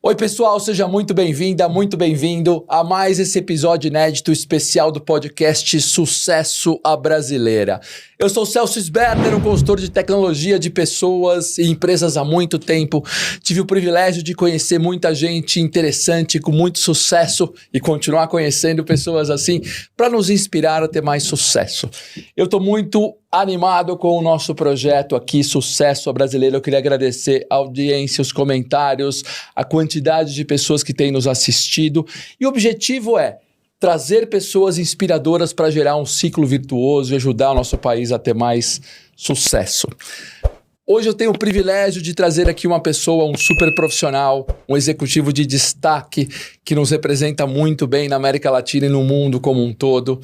Oi pessoal, seja muito bem-vinda, muito bem-vindo a mais esse episódio inédito especial do podcast Sucesso à Brasileira. Eu sou o Celso Sberner, um consultor de tecnologia de pessoas e empresas há muito tempo. Tive o privilégio de conhecer muita gente interessante, com muito sucesso e continuar conhecendo pessoas assim para nos inspirar a ter mais sucesso. Eu estou muito animado com o nosso projeto aqui, Sucesso à Brasileira. Eu queria agradecer a audiência, os comentários, a quantidade de pessoas que têm nos assistido. E o objetivo é trazer pessoas inspiradoras para gerar um ciclo virtuoso e ajudar o nosso país a ter mais sucesso. Hoje eu tenho o privilégio de trazer aqui uma pessoa, um super profissional, um executivo de destaque que nos representa muito bem na América Latina e no mundo como um todo.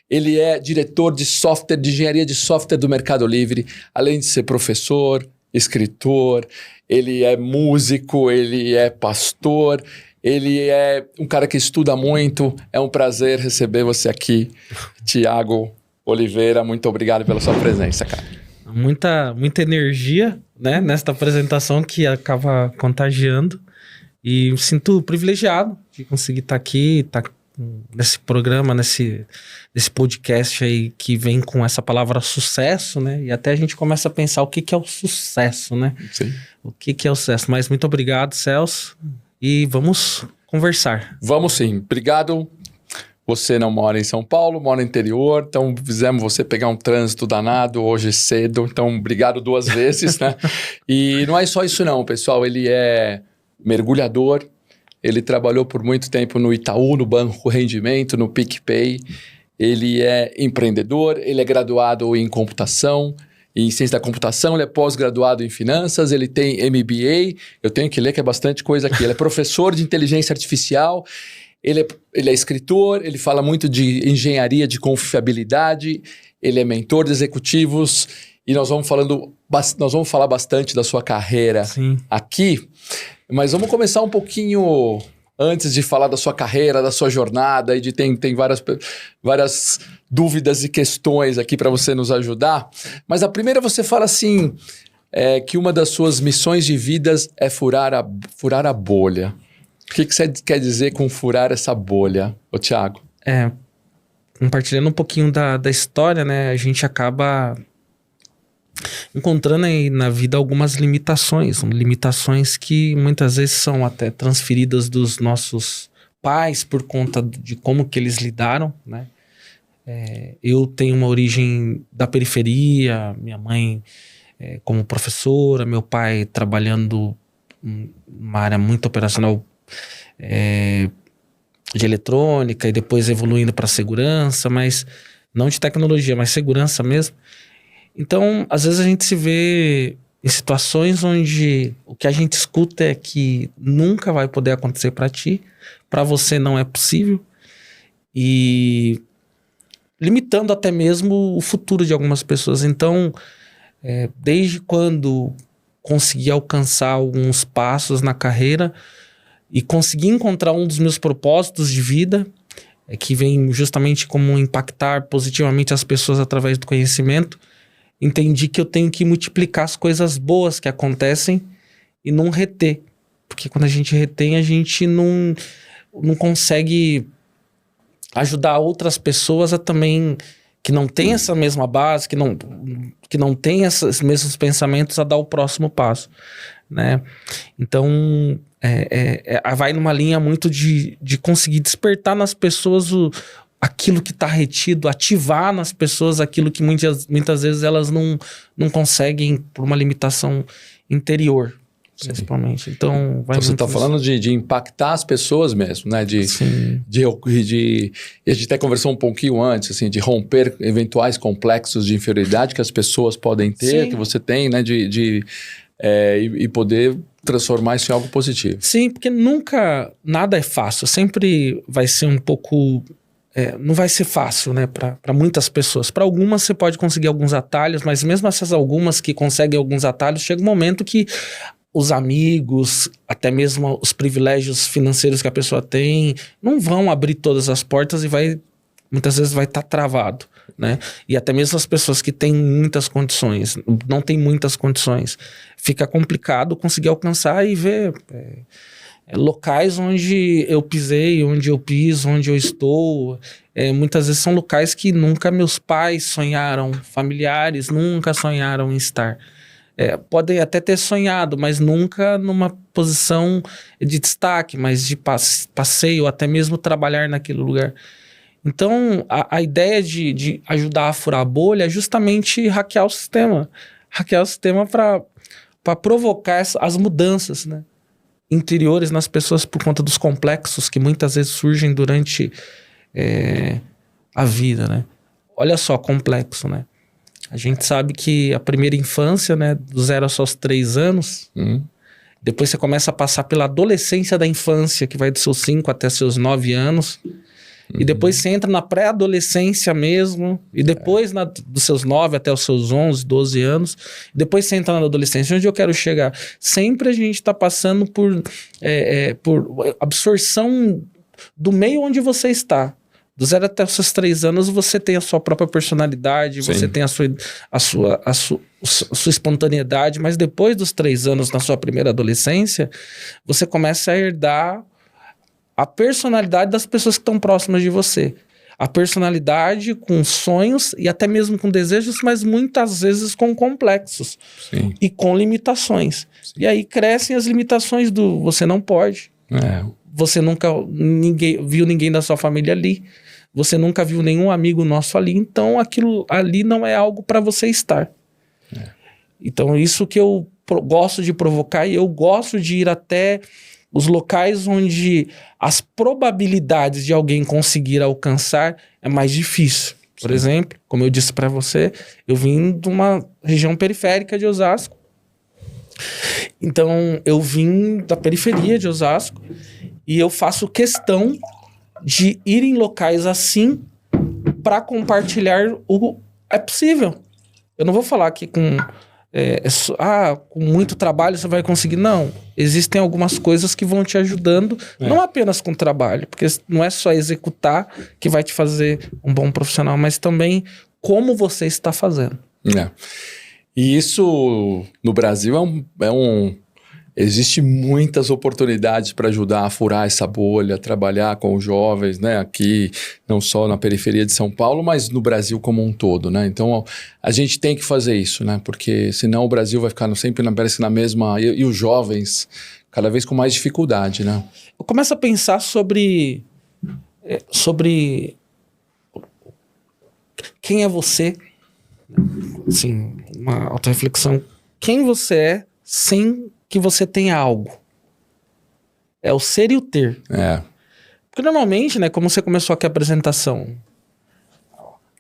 Ele é diretor de software, de engenharia de software do Mercado Livre, além de ser professor, escritor, ele é músico, ele é pastor, ele é um cara que estuda muito. É um prazer receber você aqui, Thiago Oliveira. Muito obrigado pela sua presença, cara. Muita energia, né, nesta apresentação que acaba contagiando. E me sinto privilegiado de conseguir estar aqui, estar nesse programa, nesse podcast aí que vem com essa palavra sucesso, né? E até a gente começa a pensar o que é o sucesso, né? Sim. O que é o sucesso. Mas muito obrigado, Celso. E vamos conversar. Vamos sim. Obrigado. Você não mora em São Paulo, mora no interior, então fizemos você pegar um trânsito danado hoje cedo, então obrigado 2 vezes, né? E não é só isso não, pessoal, ele é mergulhador, ele trabalhou por muito tempo no Itaú, no Banco Rendimento, no PicPay, ele é empreendedor, ele é graduado em computação, em ciência da computação, ele é pós-graduado em finanças, ele tem MBA, eu tenho que ler que é bastante coisa aqui, ele é professor de inteligência artificial. Ele é escritor, ele fala muito de engenharia de confiabilidade, ele é mentor de executivos e nós vamos falar bastante da sua carreira aqui, mas vamos começar um pouquinho antes de falar da sua carreira, da sua jornada, e tem várias dúvidas e questões aqui para você nos ajudar. Mas a primeira você fala assim, que uma das suas missões de vida é furar a bolha. O que você quer dizer com furar essa bolha, ô Thiago? Compartilhando um pouquinho da história, né? A gente acaba encontrando aí na vida algumas limitações que muitas vezes são até transferidas dos nossos pais por conta de como que eles lidaram, né? Eu tenho uma origem da periferia, minha mãe como professora, meu pai trabalhando numa área muito operacional de eletrônica e depois evoluindo para segurança, mas não de tecnologia, mas segurança mesmo. Então, às vezes a gente se vê em situações onde o que a gente escuta é que nunca vai poder acontecer para ti, para você não é possível, e limitando até mesmo o futuro de algumas pessoas. Então, desde quando consegui alcançar alguns passos na carreira e consegui encontrar um dos meus propósitos de vida, que vem justamente como impactar positivamente as pessoas através do conhecimento, entendi que eu tenho que multiplicar as coisas boas que acontecem e não reter. Porque quando a gente retém, a gente não consegue ajudar outras pessoas a também, que não tem essa mesma base, que não tem esses mesmos pensamentos, a dar o próximo passo, né? Então, vai numa linha muito de conseguir despertar nas pessoas aquilo que está retido, ativar nas pessoas aquilo que muitas vezes elas não conseguem por uma limitação interior, principalmente. Então, você está falando de impactar as pessoas mesmo, né? E a gente até conversou um pouquinho antes, assim, de romper eventuais complexos de inferioridade que as pessoas podem ter, que você tem, né? E poder transformar isso em algo positivo. Sim, porque nunca nada é fácil. Sempre vai ser um pouco... não vai ser fácil, né, para muitas pessoas. Para algumas você pode conseguir alguns atalhos, mas mesmo essas algumas que conseguem alguns atalhos, chega um momento que os amigos, até mesmo os privilégios financeiros que a pessoa tem, não vão abrir todas as portas e muitas vezes vai estar travado, né? E até mesmo as pessoas que têm muitas condições, não têm muitas condições, fica complicado conseguir alcançar e ver locais onde eu pisei, onde eu piso, onde eu estou. Muitas vezes são locais que nunca meus pais sonharam, familiares nunca sonharam em estar. Podem até ter sonhado, mas nunca numa posição de destaque, mas de passeio, até mesmo trabalhar naquele lugar. Então, a ideia de ajudar a furar a bolha é justamente hackear o sistema. Hackear o sistema para provocar as mudanças, né, interiores nas pessoas por conta dos complexos que muitas vezes surgem durante a vida, né? Olha só, complexo, né? A gente sabe que a primeira infância, né, do 0 aos 3 anos, depois você começa a passar pela adolescência da infância, que vai dos seus 5 até seus 9 anos, e depois você entra na pré-adolescência mesmo, e depois dos seus 9 até os seus 11, 12 anos, depois você entra na adolescência. Onde eu quero chegar? Sempre a gente está passando por absorção do meio onde você está. Do 0 até os seus 3 anos, você tem a sua própria personalidade, Sim. Você tem a sua espontaneidade, mas depois dos 3 anos, na sua primeira adolescência, você começa a herdar a personalidade das pessoas que estão próximas de você. A personalidade com sonhos e até mesmo com desejos, mas muitas vezes com complexos. Sim. E com limitações. Sim. E aí crescem as limitações do você não pode. Você nunca viu ninguém da sua família ali. Você nunca viu nenhum amigo nosso ali. Então aquilo ali não é algo para você estar. Então isso que eu gosto de provocar, e eu gosto de ir até os locais onde as probabilidades de alguém conseguir alcançar é mais difícil. Por Sim. exemplo, como eu disse para você, eu vim de uma região periférica de Osasco. Então, eu vim da periferia de Osasco e eu faço questão de ir em locais assim para compartilhar o... É possível. Eu não vou falar que com muito trabalho você vai conseguir. Não. Existem algumas coisas que vão te ajudando, não apenas com trabalho, porque não é só executar que vai te fazer um bom profissional, mas também como você está fazendo. E isso no Brasil existe muitas oportunidades para ajudar a furar essa bolha, trabalhar com os jovens, né? Aqui, não só na periferia de São Paulo, mas no Brasil como um todo, né? Então, a gente tem que fazer isso, né? Porque senão o Brasil vai ficar sempre parece na mesma... E os jovens cada vez com mais dificuldade, né? Eu começo a pensar sobre quem é você, assim, uma autorreflexão. Quem você é sem que você tenha algo. É o ser e o ter. Porque normalmente, né, como você começou aqui a apresentação,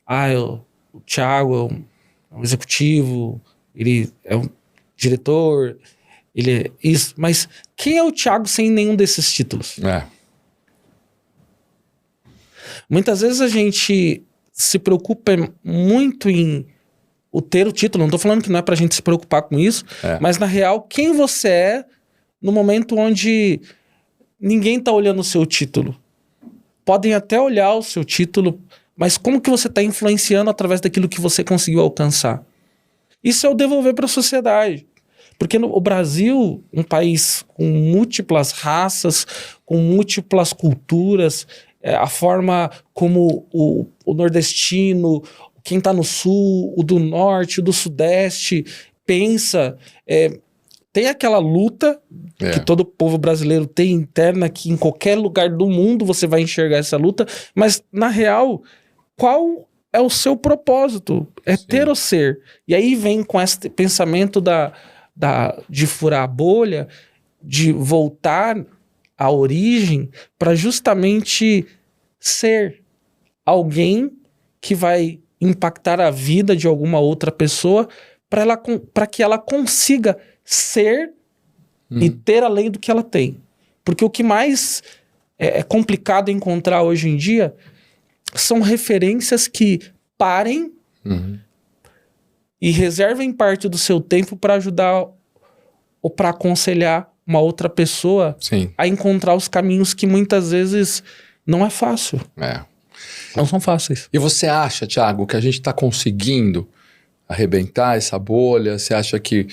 o Thiago é um executivo, ele é um diretor, ele é isso, mas quem é o Thiago sem nenhum desses títulos? Muitas vezes a gente se preocupa muito em ter o título. Não tô falando que não é pra gente se preocupar com isso, mas na real, quem você é no momento onde ninguém tá olhando o seu título. Podem até olhar o seu título, mas como que você tá influenciando através daquilo que você conseguiu alcançar? Isso é o devolver para a sociedade. Porque o Brasil, um país com múltiplas raças, com múltiplas culturas, a forma como o nordestino, quem está no sul, o do norte, o do sudeste, pensa, tem aquela luta que todo povo brasileiro tem interna, que em qualquer lugar do mundo você vai enxergar essa luta, mas na real, qual é o seu propósito? Sim. Ter ou ser. E aí vem com esse pensamento de furar a bolha, de voltar à origem para justamente ser alguém que vai impactar a vida de alguma outra pessoa para que ela consiga ser e ter além do que ela tem. Porque o que mais é complicado encontrar hoje em dia são referências que parem e reservem parte do seu tempo para ajudar ou para aconselhar uma outra pessoa a encontrar os caminhos que muitas vezes não é fácil. Não são fáceis. E você acha, Thiago, que a gente está conseguindo arrebentar essa bolha? Você acha que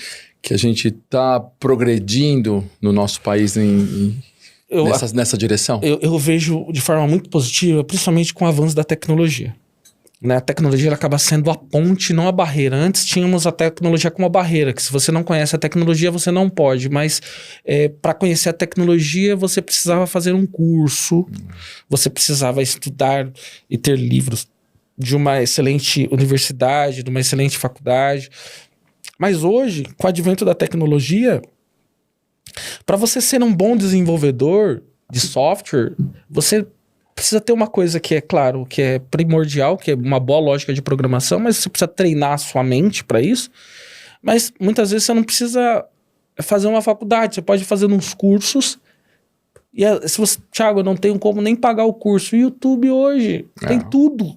a gente está progredindo no nosso país nessa direção? Eu vejo de forma muito positiva, principalmente com o avanço da tecnologia. Né? A tecnologia ela acaba sendo a ponte, não a barreira. Antes tínhamos a tecnologia como uma barreira, que se você não conhece a tecnologia, você não pode. Mas para conhecer a tecnologia, você precisava fazer um curso, você precisava estudar e ter livros de uma excelente universidade, de uma excelente faculdade. Mas hoje, com o advento da tecnologia, para você ser um bom desenvolvedor de software, você precisa ter uma coisa que é, claro, que é primordial, que é uma boa lógica de programação, mas você precisa treinar a sua mente para isso. Mas muitas vezes você não precisa fazer uma faculdade, você pode fazer uns cursos. E se você, Thiago, eu não tenho como nem pagar o curso. O YouTube hoje tem tudo.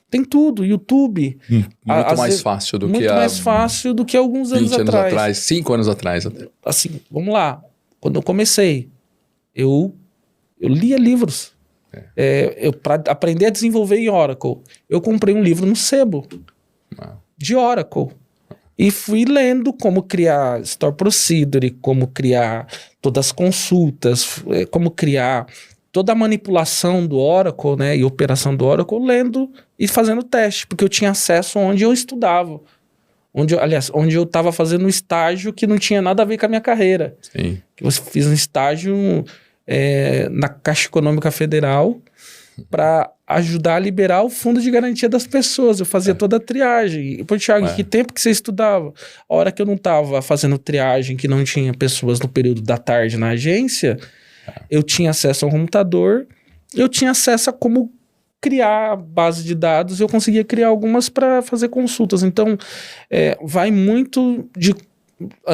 Tem tudo, YouTube. Muito mais fácil do que muito mais fácil do que alguns anos atrás. 5 anos atrás. Assim, vamos lá. Quando eu comecei, eu lia livros. Para aprender a desenvolver em Oracle, eu comprei um livro no sebo de Oracle. E fui lendo como criar Store Procedure, como criar todas as consultas, como criar toda a manipulação do Oracle, né, e operação do Oracle, lendo e fazendo teste, porque eu tinha acesso onde eu estudava. Onde eu estava fazendo um estágio que não tinha nada a ver com a minha carreira. Sim. Eu fiz um estágio na Caixa Econômica Federal para ajudar a liberar o fundo de garantia das pessoas. Eu fazia toda a triagem. E, pô, Thiago, que tempo que você estudava? A hora que eu não estava fazendo triagem, que não tinha pessoas no período da tarde na agência, eu tinha acesso ao computador, eu tinha acesso a como criar base de dados, eu conseguia criar algumas para fazer consultas. Então, vai muito de...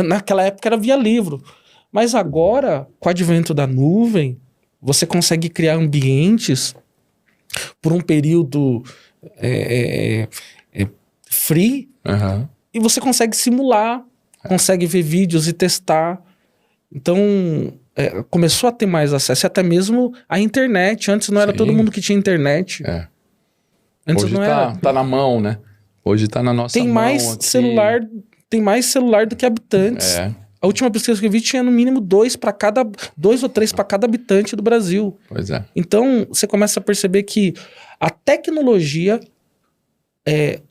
Naquela época era via livro. Mas agora, com o advento da nuvem, você consegue criar ambientes por um período free, e você consegue simular, consegue ver vídeos e testar. Então, começou a ter mais acesso, até mesmo à internet. Antes não era todo mundo que tinha internet. Antes hoje não era... tá na mão, né? Hoje tá na nossa mão. Tem mais celular do que habitantes. A última pesquisa que eu vi tinha no mínimo 2 ou 3 para cada habitante do Brasil. Pois é. Então, você começa a perceber que a tecnologia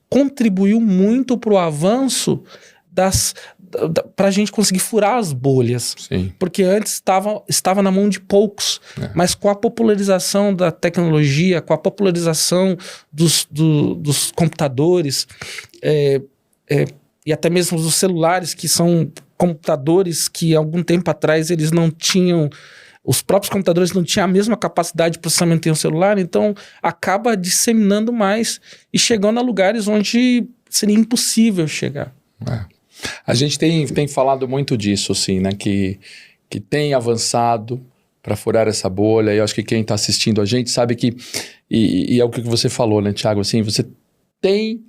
contribuiu muito para o avanço para a gente conseguir furar as bolhas. Sim. Porque antes estava na mão de poucos. Mas com a popularização da tecnologia, com a popularização dos computadores, e até mesmo dos celulares, que são computadores que algum tempo atrás eles não tinham, os próprios computadores não tinham a mesma capacidade de processamento em um celular, então acaba disseminando mais e chegando a lugares onde seria impossível chegar. A gente tem falado muito disso, assim, né? Que tem avançado para furar essa bolha, e eu acho que quem está assistindo a gente sabe que, e é o que você falou, né, Thiago, assim, você tem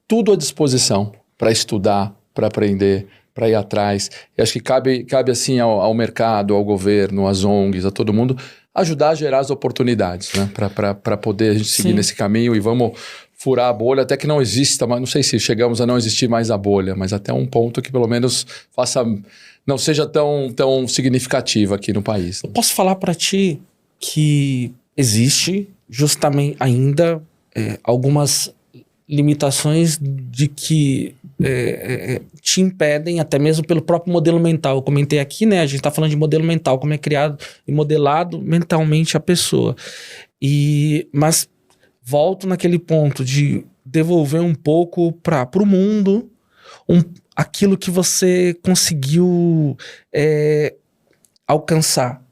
tudo à disposição para estudar, para aprender, para ir atrás. E acho que cabe assim ao mercado, ao governo, às ONGs, a todo mundo, ajudar a gerar as oportunidades, né? Para poder a gente seguir nesse caminho e vamos furar a bolha até que não exista, mas não sei se chegamos a não existir mais a bolha, mas até um ponto que pelo menos não seja tão significativa aqui no país. Eu posso falar para ti que existe justamente ainda algumas limitações de que te impedem, até mesmo pelo próprio modelo mental. Eu comentei aqui, né? A gente está falando de modelo mental, como é criado e modelado mentalmente a pessoa. Mas volto naquele ponto de devolver um pouco para o mundo aquilo que você conseguiu alcançar.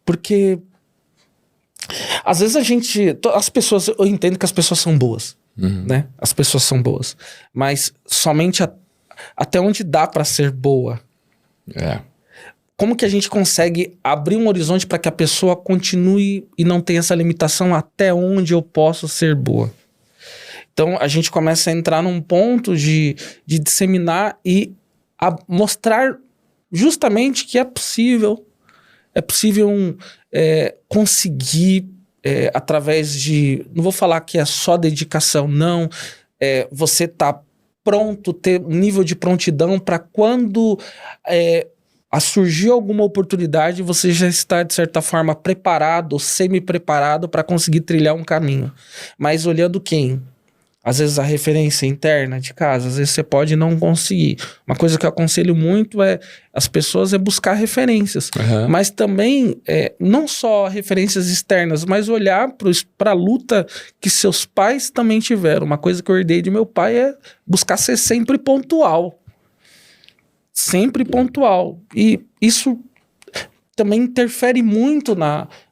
Porque às vezes as pessoas, eu entendo que as pessoas são boas. Né? As pessoas são boas, mas somente até onde dá para ser boa. Como que a gente consegue abrir um horizonte para que a pessoa continue e não tenha essa limitação até onde eu posso ser boa? Então a gente começa a entrar num ponto de disseminar e mostrar justamente que é possível conseguir através de... Não vou falar que é só dedicação, não. Você tá pronto, ter um nível de prontidão para quando a surgir alguma oportunidade, você já está, de certa forma, preparado, semi-preparado para conseguir trilhar um caminho. Mas olhando quem? Às vezes a referência interna de casa, às vezes você pode não conseguir. Uma coisa que eu aconselho muito as pessoas buscar referências. Uhum. Mas também, não só referências externas, mas olhar para a luta que seus pais também tiveram. Uma coisa que eu herdei de meu pai é buscar ser sempre pontual. Sempre pontual. E isso também interfere muito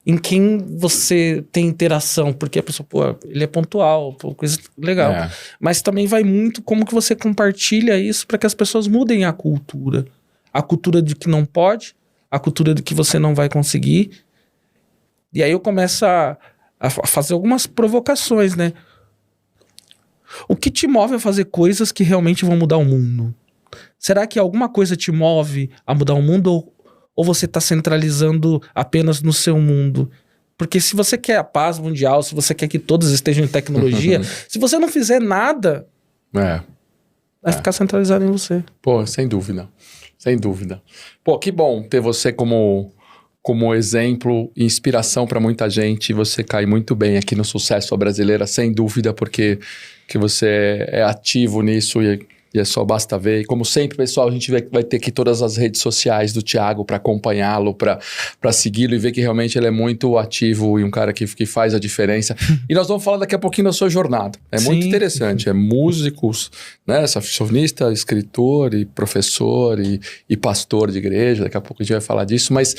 em quem você tem interação, porque a pessoa, pô, ele é pontual, pô, coisa legal. Mas também vai muito como que você compartilha isso para que as pessoas mudem a cultura. A cultura de que não pode, a cultura de que você não vai conseguir. E aí eu começo a fazer algumas provocações, né? O que te move a fazer coisas que realmente vão mudar o mundo? Será que alguma coisa te move a mudar o mundo ou você está centralizando apenas no seu mundo? Porque se você quer a paz mundial, se você quer que todos estejam em tecnologia, se você não fizer nada, vai ficar centralizado em você. Pô, sem dúvida. Sem dúvida. Pô, que bom ter você como exemplo e inspiração para muita gente. Você cai muito bem aqui no Sucesso Brasileira, sem dúvida, porque que você é ativo nisso e é só basta ver. E como sempre, pessoal, a gente vai ter aqui todas as redes sociais do Thiago para acompanhá-lo, para segui-lo e ver que realmente ele é muito ativo e um cara que faz a diferença. E nós vamos falar daqui a pouquinho da sua jornada. É muito interessante. É músicos, né, saxofonista, escritor e professor e pastor de igreja. Daqui a pouco a gente vai falar disso, mas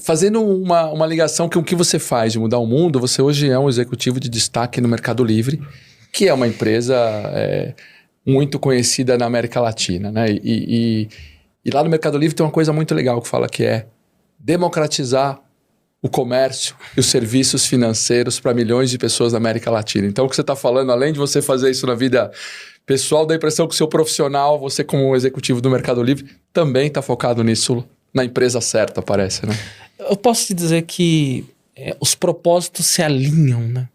fazendo uma ligação com o que você faz de mudar o mundo, você hoje é um executivo de destaque no Mercado Livre, que é uma empresa muito conhecida na América Latina, né? E lá no Mercado Livre tem uma coisa muito legal que fala que é democratizar o comércio e os serviços financeiros para milhões de pessoas na América Latina. Então, o que você está falando, além de você fazer isso na vida pessoal, dá a impressão que o seu profissional, você como executivo do Mercado Livre, também está focado nisso, na empresa certa, parece, né? Eu posso te dizer que os propósitos se alinham, né?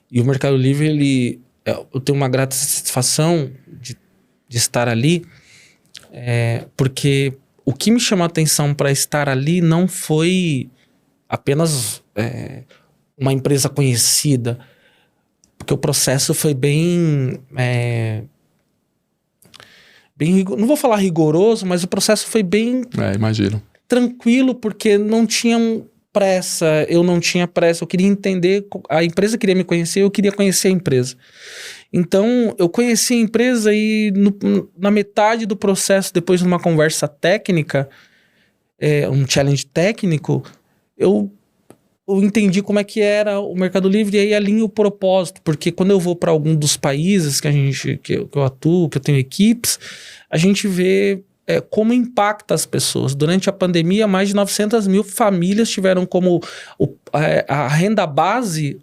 E o Mercado Livre, eu tenho uma grata satisfação de estar ali, porque o que me chamou a atenção para estar ali não foi apenas uma empresa conhecida, porque o processo foi bem não vou falar rigoroso, mas o processo foi bem imagino. Tranquilo, porque não tinham pressa, eu não tinha pressa, eu queria entender, a empresa queria me conhecer, eu queria conhecer a empresa. Então, eu conheci a empresa e na metade do processo, depois de uma conversa técnica, um challenge técnico, eu entendi como é que era o Mercado Livre e aí alinho o propósito, porque quando eu vou para algum dos países que eu atuo, que eu tenho equipes, a gente vê como impacta as pessoas. Durante a pandemia, mais de 900 mil famílias tiveram como a renda base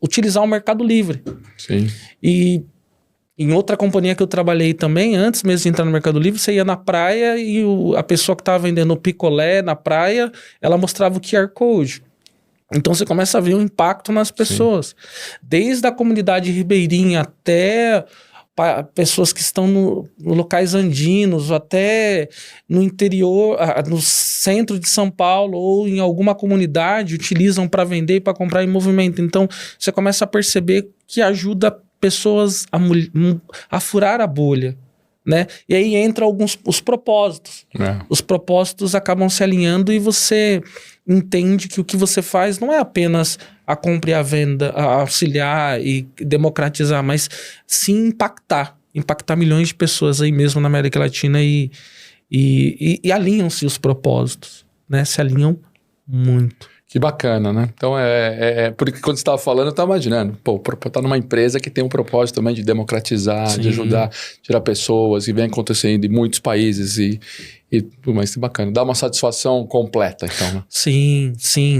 utilizar o Mercado Livre. Sim. E em outra companhia que eu trabalhei também, antes mesmo de entrar no Mercado Livre, você ia na praia e a pessoa que estava vendendo picolé na praia, ela mostrava o QR Code. Então você começa a ver um impacto nas pessoas. Sim. Desde a comunidade ribeirinha até pessoas que estão no locais andinos, até no interior, no centro de São Paulo ou em alguma comunidade, utilizam para vender e para comprar em movimento. Então, você começa a perceber que ajuda pessoas a furar a bolha, né? E aí entra os propósitos. Os propósitos acabam se alinhando e você entende que o que você faz não é apenas a compra e a venda, a auxiliar e democratizar, mas sim impactar milhões de pessoas aí mesmo na América Latina e alinham-se os propósitos, né? Se alinham muito. Que bacana, né? Então, porque quando você estava falando, eu estava imaginando, tá numa empresa que tem um propósito também de democratizar, sim, de ajudar, tirar pessoas, e vem acontecendo em muitos países, mas que bacana, dá uma satisfação completa, então, né? Sim,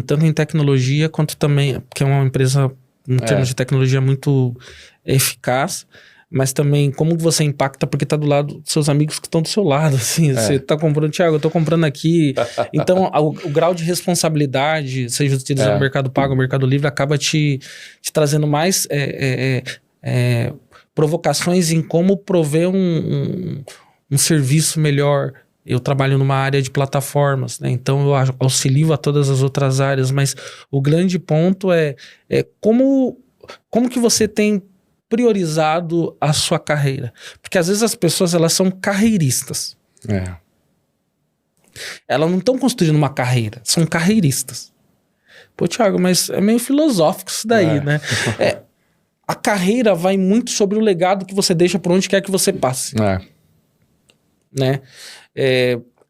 tanto em tecnologia quanto também, porque é uma empresa, em termos de tecnologia, muito eficaz, mas também como você impacta porque tá do lado dos seus amigos que estão do seu lado, assim, você tá comprando, Thiago, eu tô comprando aqui, então o grau de responsabilidade, seja utilizando o Mercado Pago, o Mercado Livre, acaba te trazendo mais provocações em como prover um serviço melhor. Eu trabalho numa área de plataformas, né? Então eu auxilio a todas as outras áreas, mas o grande ponto é como que você tem priorizado a sua carreira. Porque às vezes as pessoas, elas são carreiristas. Elas não estão construindo uma carreira, são carreiristas. Pô, Thiago, mas é meio filosófico isso daí, né? A carreira vai muito sobre o legado que você deixa por onde quer que você passe. Né?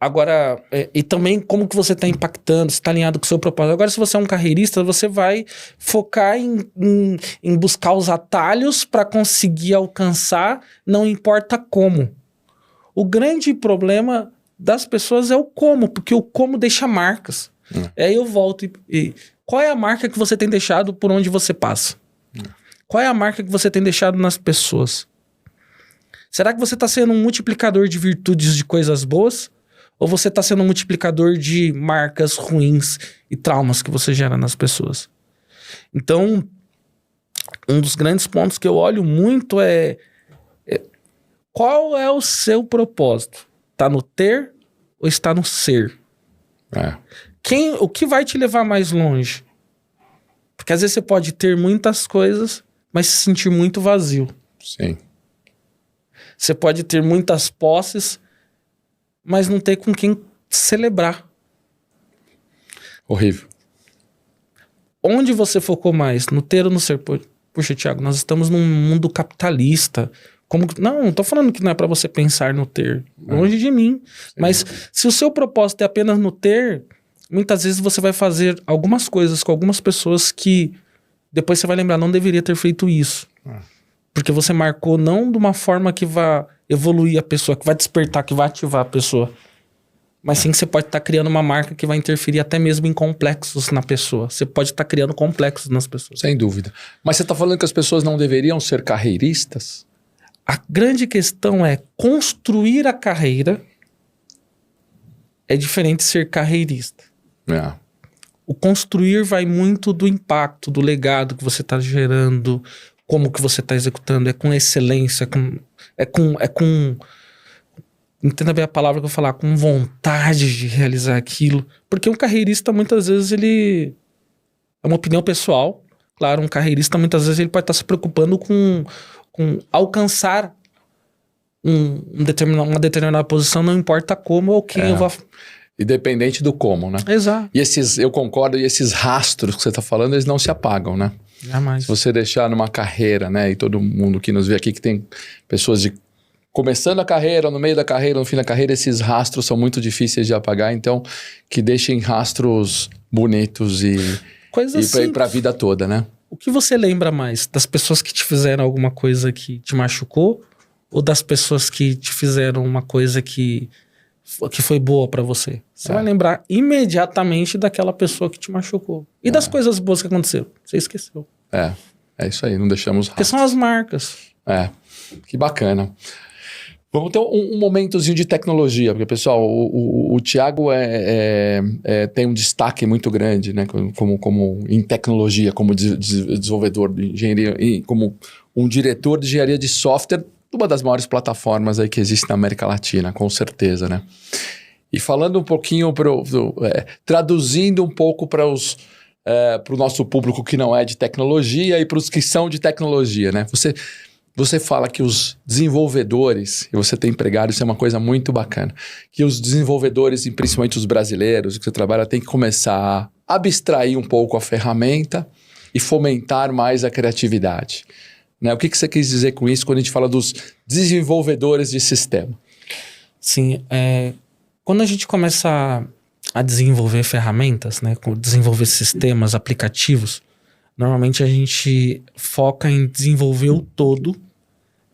Agora, e também como que você está impactando, se está alinhado com o seu propósito. Agora, se você é um carreirista, você vai focar em buscar os atalhos para conseguir alcançar, não importa como. O grande problema das pessoas é o como, porque o como deixa marcas. Aí eu volto e qual é a marca que você tem deixado por onde você passa? Qual é a marca que você tem deixado nas pessoas? Será que você está sendo um multiplicador de virtudes de coisas boas? Ou você está sendo um multiplicador de marcas ruins e traumas que você gera nas pessoas? Então, um dos grandes pontos que eu olho muito é qual é o seu propósito? Está no ter ou está no ser? O que vai te levar mais longe? Porque às vezes você pode ter muitas coisas, mas se sentir muito vazio. Sim. Você pode ter muitas posses, mas não ter com quem celebrar. Horrível. Onde você focou mais? No ter ou no ser? Puxa, Thiago, nós estamos num mundo capitalista. Não tô falando que não é para você pensar no ter. Longe de mim. Sim. Mas se o seu propósito é apenas no ter, muitas vezes você vai fazer algumas coisas com algumas pessoas que depois você vai lembrar, não deveria ter feito isso. Porque você marcou não de uma forma que vai evoluir a pessoa, que vai despertar, que vai ativar a pessoa. Mas sim que você pode estar criando uma marca que vai interferir até mesmo em complexos na pessoa. Você pode estar criando complexos nas pessoas. Sem dúvida. Mas você está falando que as pessoas não deveriam ser carreiristas? A grande questão é construir a carreira é diferente de ser carreirista. O construir vai muito do impacto, do legado que você está gerando, como que você está executando, é com excelência, é com entenda bem a palavra que eu vou falar, com vontade de realizar aquilo. Porque um carreirista, muitas vezes, ele... É uma opinião pessoal. Claro, um carreirista, muitas vezes, ele pode estar se preocupando com alcançar uma determinada posição, não importa como ou quem eu vou... Independente do como, né? Exato. E eu concordo, e esses rastros que você está falando, eles não se apagam, né? Jamais. Se você deixar numa carreira, né? E todo mundo que nos vê aqui, que tem pessoas começando a carreira, no meio da carreira, no fim da carreira, esses rastros são muito difíceis de apagar, então que deixem rastros bonitos e para a vida toda, né? O que você lembra mais? Das pessoas que te fizeram alguma coisa que te machucou ou das pessoas que te fizeram uma coisa que foi boa pra você? Você vai lembrar imediatamente daquela pessoa que te machucou. E das coisas boas que aconteceram. Você esqueceu. É isso aí, não deixamos rastros. Porque são as marcas. Que bacana. Vamos ter um momentozinho de tecnologia, porque, pessoal, o Thiago tem um destaque muito grande, né? Como em tecnologia, como desenvolvedor de engenharia, como um diretor de engenharia de software, uma das maiores plataformas aí que existe na América Latina, com certeza, né? E falando um pouquinho, traduzindo um pouco para o nosso público que não é de tecnologia e para os que são de tecnologia, né? Você fala que os desenvolvedores, e você tem empregado, isso é uma coisa muito bacana, que os desenvolvedores, e principalmente os brasileiros que você trabalha, tem que começar a abstrair um pouco a ferramenta e fomentar mais a criatividade. Né? O que você quis dizer com isso quando a gente fala dos desenvolvedores de sistema? Sim, quando a gente começa a desenvolver ferramentas, né, desenvolver sistemas, aplicativos, normalmente a gente foca em desenvolver o todo,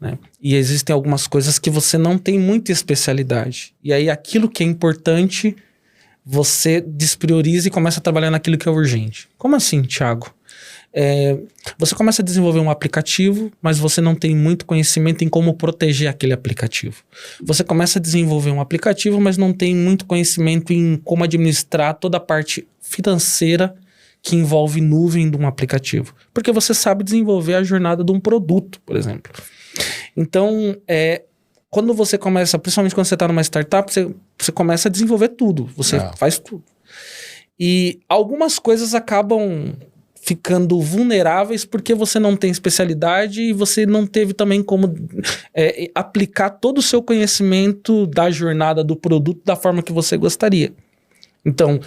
né? E existem algumas coisas que você não tem muita especialidade. E aí aquilo que é importante, você desprioriza e começa a trabalhar naquilo que é urgente. Como assim, Thiago? Você começa a desenvolver um aplicativo, mas você não tem muito conhecimento em como proteger aquele aplicativo. Você começa a desenvolver um aplicativo, mas não tem muito conhecimento em como administrar toda a parte financeira que envolve nuvem de um aplicativo. Porque você sabe desenvolver a jornada de um produto, por exemplo. Então, quando você começa, principalmente quando você está numa startup, você começa a desenvolver tudo, você faz tudo. E algumas coisas acabam ficando vulneráveis porque você não tem especialidade e você não teve também como aplicar todo o seu conhecimento da jornada do produto da forma que você gostaria. Então,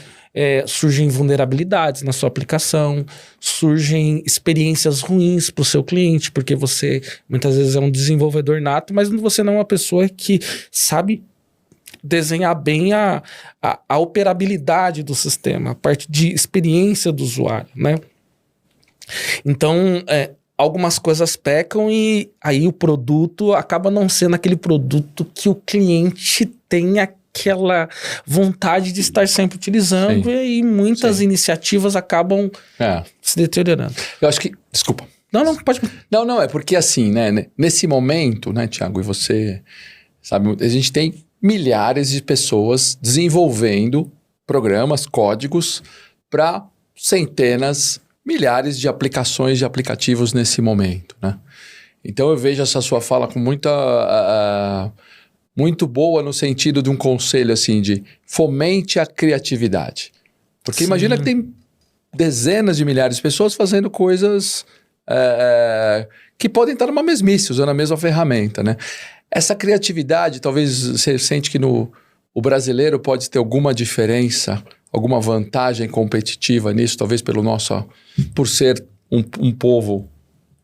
surgem vulnerabilidades na sua aplicação, surgem experiências ruins para o seu cliente, porque você muitas vezes é um desenvolvedor nato, mas você não é uma pessoa que sabe desenhar bem a operabilidade do sistema, a parte de experiência do usuário, né? Então, algumas coisas pecam e aí o produto acaba não sendo aquele produto que o cliente tem aquela vontade de estar sempre utilizando. Sim. E aí muitas iniciativas acabam se deteriorando. Eu acho que... Desculpa. Não, pode... Não, é porque assim, né? Nesse momento, né, Thiago, e você sabe, a gente tem milhares de pessoas desenvolvendo programas, códigos para centenas, milhares de aplicações, de aplicativos nesse momento, né? Então eu vejo essa sua fala com muito boa no sentido de um conselho assim de fomente a criatividade. Porque imagina que tem dezenas de milhares de pessoas fazendo coisas que podem estar numa mesmice, usando a mesma ferramenta, né? Essa criatividade, talvez você sente que o brasileiro pode ter alguma diferença, alguma vantagem competitiva nisso, talvez por ser um povo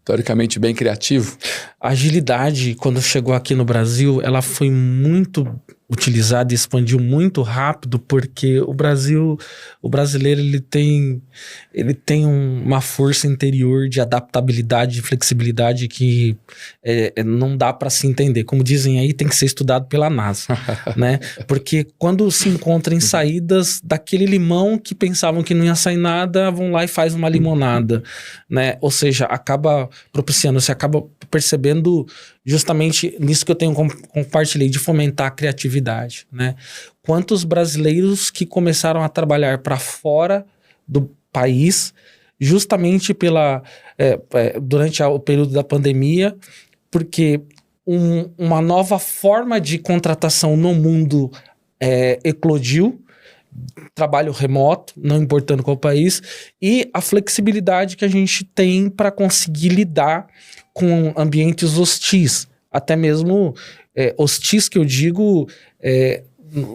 teoricamente bem criativo? A agilidade, quando chegou aqui no Brasil, ela foi muito utilizada e expandiu muito rápido, porque o brasileiro, ele tem uma força interior de adaptabilidade e flexibilidade que não dá para se entender. Como dizem aí, tem que ser estudado pela NASA, né? Porque quando se encontra em saídas daquele limão que pensavam que não ia sair nada, vão lá e faz uma limonada, né? Ou seja, acaba propiciando, você acaba percebendo justamente nisso que eu compartilhei, de fomentar a criatividade, né? Quantos brasileiros que começaram a trabalhar para fora do país, justamente durante o período da pandemia, porque uma nova forma de contratação no mundo eclodiu, trabalho remoto, não importando qual país, e a flexibilidade que a gente tem para conseguir lidar com ambientes hostis, até mesmo hostis que eu digo,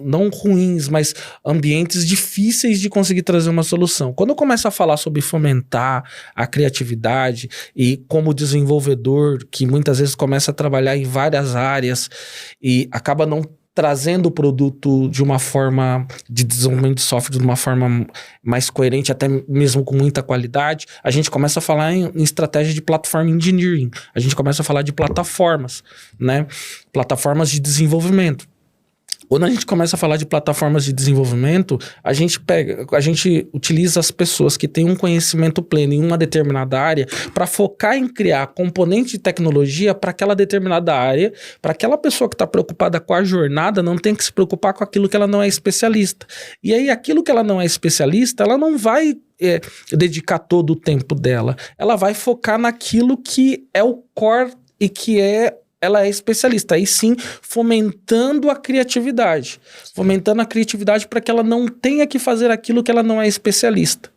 não ruins, mas ambientes difíceis de conseguir trazer uma solução. Quando eu começo a falar sobre fomentar a criatividade e como desenvolvedor, que muitas vezes começa a trabalhar em várias áreas e acaba não trazendo o produto de uma forma de desenvolvimento de software de uma forma mais coerente, até mesmo com muita qualidade, a gente começa a falar em estratégia de platform engineering, a gente começa a falar de plataformas, né? Plataformas de desenvolvimento. Quando a gente começa a falar de plataformas de desenvolvimento, a gente utiliza as pessoas que têm um conhecimento pleno em uma determinada área para focar em criar componente de tecnologia para aquela determinada área, para aquela pessoa que está preocupada com a jornada não tem que se preocupar com aquilo que ela não é especialista. E aí, aquilo que ela não é especialista, ela não vai dedicar todo o tempo dela. Ela vai focar naquilo que é o core e que ela é especialista, aí sim, fomentando a criatividade. Fomentando a criatividade para que ela não tenha que fazer aquilo que ela não é especialista.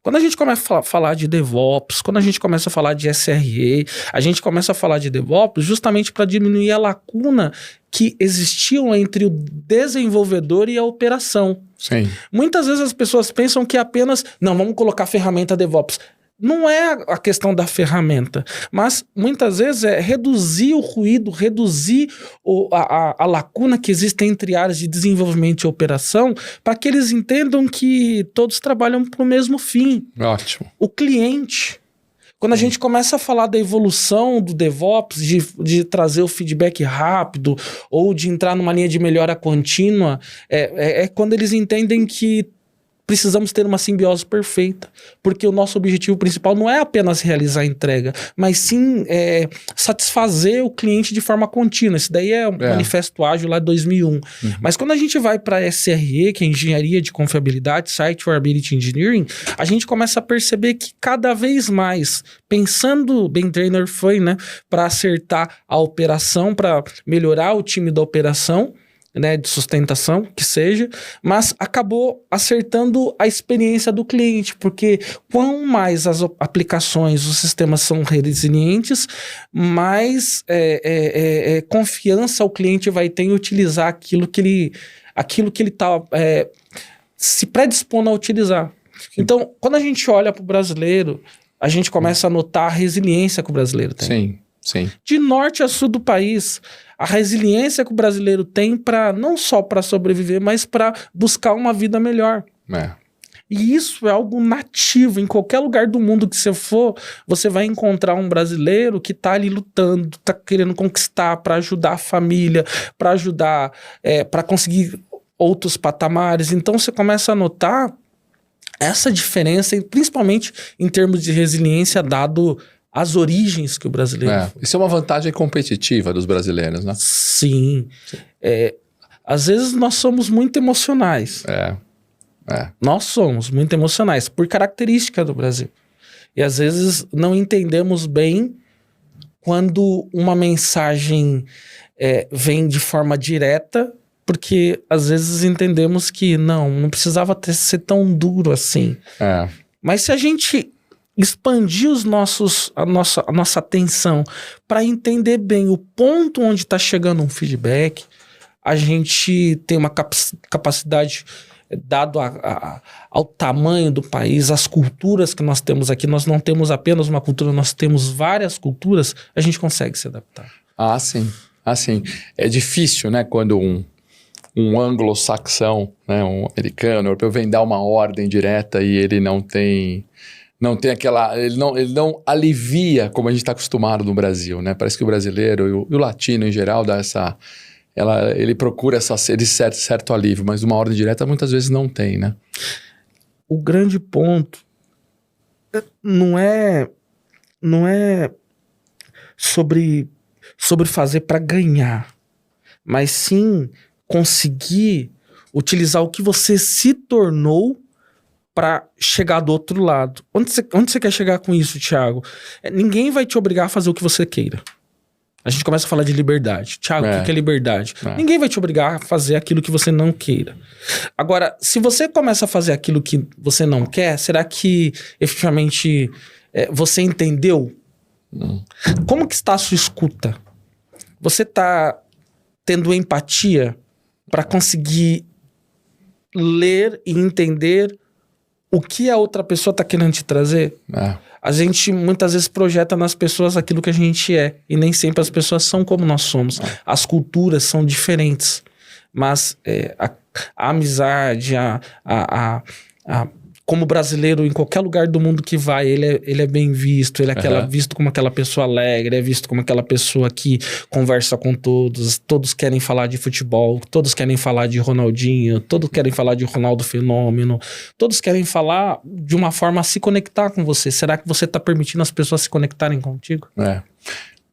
Quando a gente começa a falar de DevOps, quando a gente começa a falar de SRE, a gente começa a falar de DevOps justamente para diminuir a lacuna que existiam entre o desenvolvedor e a operação. Sim. Muitas vezes as pessoas pensam que apenas, não, vamos colocar a ferramenta DevOps. Não é a questão da ferramenta, mas muitas vezes é reduzir o ruído, reduzir a lacuna que existe entre áreas de desenvolvimento e operação, para que eles entendam que todos trabalham para o mesmo fim. Ótimo. O cliente. Quando a gente começa a falar da evolução do DevOps, de trazer o feedback rápido, ou de entrar numa linha de melhora contínua, é quando eles entendem que precisamos ter uma simbiose perfeita, porque o nosso objetivo principal não é apenas realizar a entrega, mas sim satisfazer o cliente de forma contínua. Isso daí é o Manifesto Ágil lá de 2001. Mas quando a gente vai para SRE, que é Engenharia de Confiabilidade, Site Reliability Engineering, a gente começa a perceber que cada vez mais, pensando, Ben Traynor foi, né, para acertar a operação, para melhorar o time da operação, né, de sustentação, que seja, mas acabou acertando a experiência do cliente, porque quanto mais as aplicações, os sistemas são resilientes, mais confiança o cliente vai ter em utilizar aquilo que ele está se predispondo a utilizar. Sim. Então, quando a gente olha para o brasileiro, a gente começa a notar a resiliência que o brasileiro tem. Sim, sim. De norte a sul do país, a resiliência que o brasileiro tem não só para sobreviver, mas para buscar uma vida melhor. E isso é algo nativo. Em qualquer lugar do mundo que você for, você vai encontrar um brasileiro que está ali lutando, está querendo conquistar para ajudar a família, para ajudar, para conseguir outros patamares. Então você começa a notar essa diferença, principalmente em termos de resiliência, dado as origens que o brasileiro... Isso é uma vantagem competitiva dos brasileiros, né? Sim. Às vezes nós somos muito emocionais. Nós somos muito emocionais, por característica do Brasil. E às vezes não entendemos bem quando uma mensagem vem de forma direta, porque às vezes entendemos que não precisava ser tão duro assim. Mas se a gente expandir a nossa atenção para entender bem o ponto onde está chegando um feedback, a gente tem uma capacidade, dado ao tamanho do país, as culturas que nós temos aqui, nós não temos apenas uma cultura, nós temos várias culturas, a gente consegue se adaptar. Sim. É difícil, né, quando um anglo-saxão, né, um americano, europeu, vem dar uma ordem direta e ele não tem aquela... Ele não alivia como a gente está acostumado no Brasil, né? Parece que o brasileiro e o latino em geral dá ele procura esse certo alívio, mas uma ordem direta muitas vezes não tem, né? O grande ponto não é sobre fazer para ganhar, mas sim conseguir utilizar o que você se tornou para chegar do outro lado. Onde você quer chegar com isso, Thiago? Ninguém vai te obrigar a fazer o que você queira. A gente começa a falar de liberdade. Thiago, o que é liberdade? Ninguém vai te obrigar a fazer aquilo que você não queira. Agora, se você começa a fazer aquilo que você não quer, será que efetivamente você entendeu? Como que está a sua escuta? Você está tendo empatia para conseguir ler e entender o que a outra pessoa está querendo te trazer? A gente muitas vezes projeta nas pessoas aquilo que a gente é, e nem sempre as pessoas são como nós somos. As culturas são diferentes, mas a amizade, como brasileiro, em qualquer lugar do mundo que vai, ele é bem visto, ele é visto como aquela pessoa alegre, é visto como aquela pessoa que conversa com todos querem falar de futebol, todos querem falar de Ronaldinho, todos querem falar de Ronaldo Fenômeno, todos querem falar de uma forma a se conectar com você. Será que você está permitindo as pessoas se conectarem contigo?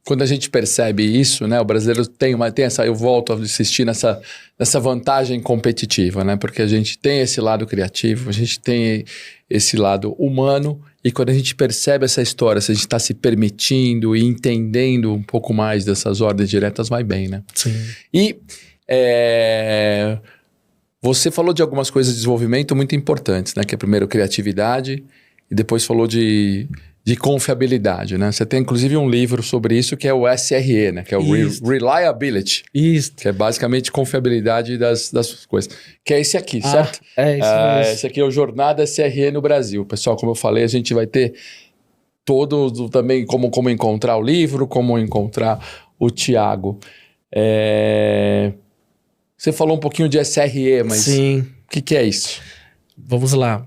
Quando a gente percebe isso, né, o brasileiro tem essa, eu volto a insistir nessa vantagem competitiva, né, porque a gente tem esse lado criativo, a gente tem esse lado humano, e quando a gente percebe essa história, se a gente está se permitindo e entendendo um pouco mais dessas ordens diretas, vai bem, né? Sim. E você falou de algumas coisas de desenvolvimento muito importantes, né, que é primeiro criatividade, e depois falou de confiabilidade, né? Você tem inclusive um livro sobre isso que é o SRE, né? Que é o Reliability. Isso. Que é basicamente confiabilidade das coisas. Que é esse aqui, certo? Isso mesmo. Esse aqui é o Jornada SRE no Brasil. Pessoal, como eu falei, a gente vai ter também como encontrar o livro, como encontrar o Thiago. Você falou um pouquinho de SRE, mas Sim. O que é isso? Vamos lá.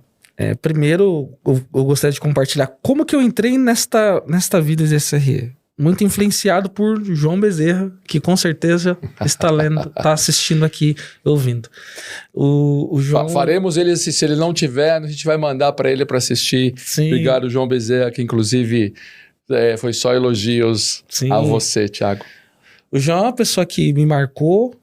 Primeiro, eu gostaria de compartilhar como que eu entrei nesta vida de SRE. muito influenciado por João Bezerra, que com certeza está lendo, está assistindo aqui, ouvindo. O João... Faremos ele, se ele não tiver, a gente vai mandar para ele para assistir. Sim. Obrigado, João Bezerra, que inclusive foi só elogios a você, Thiago. O João é uma pessoa que me marcou,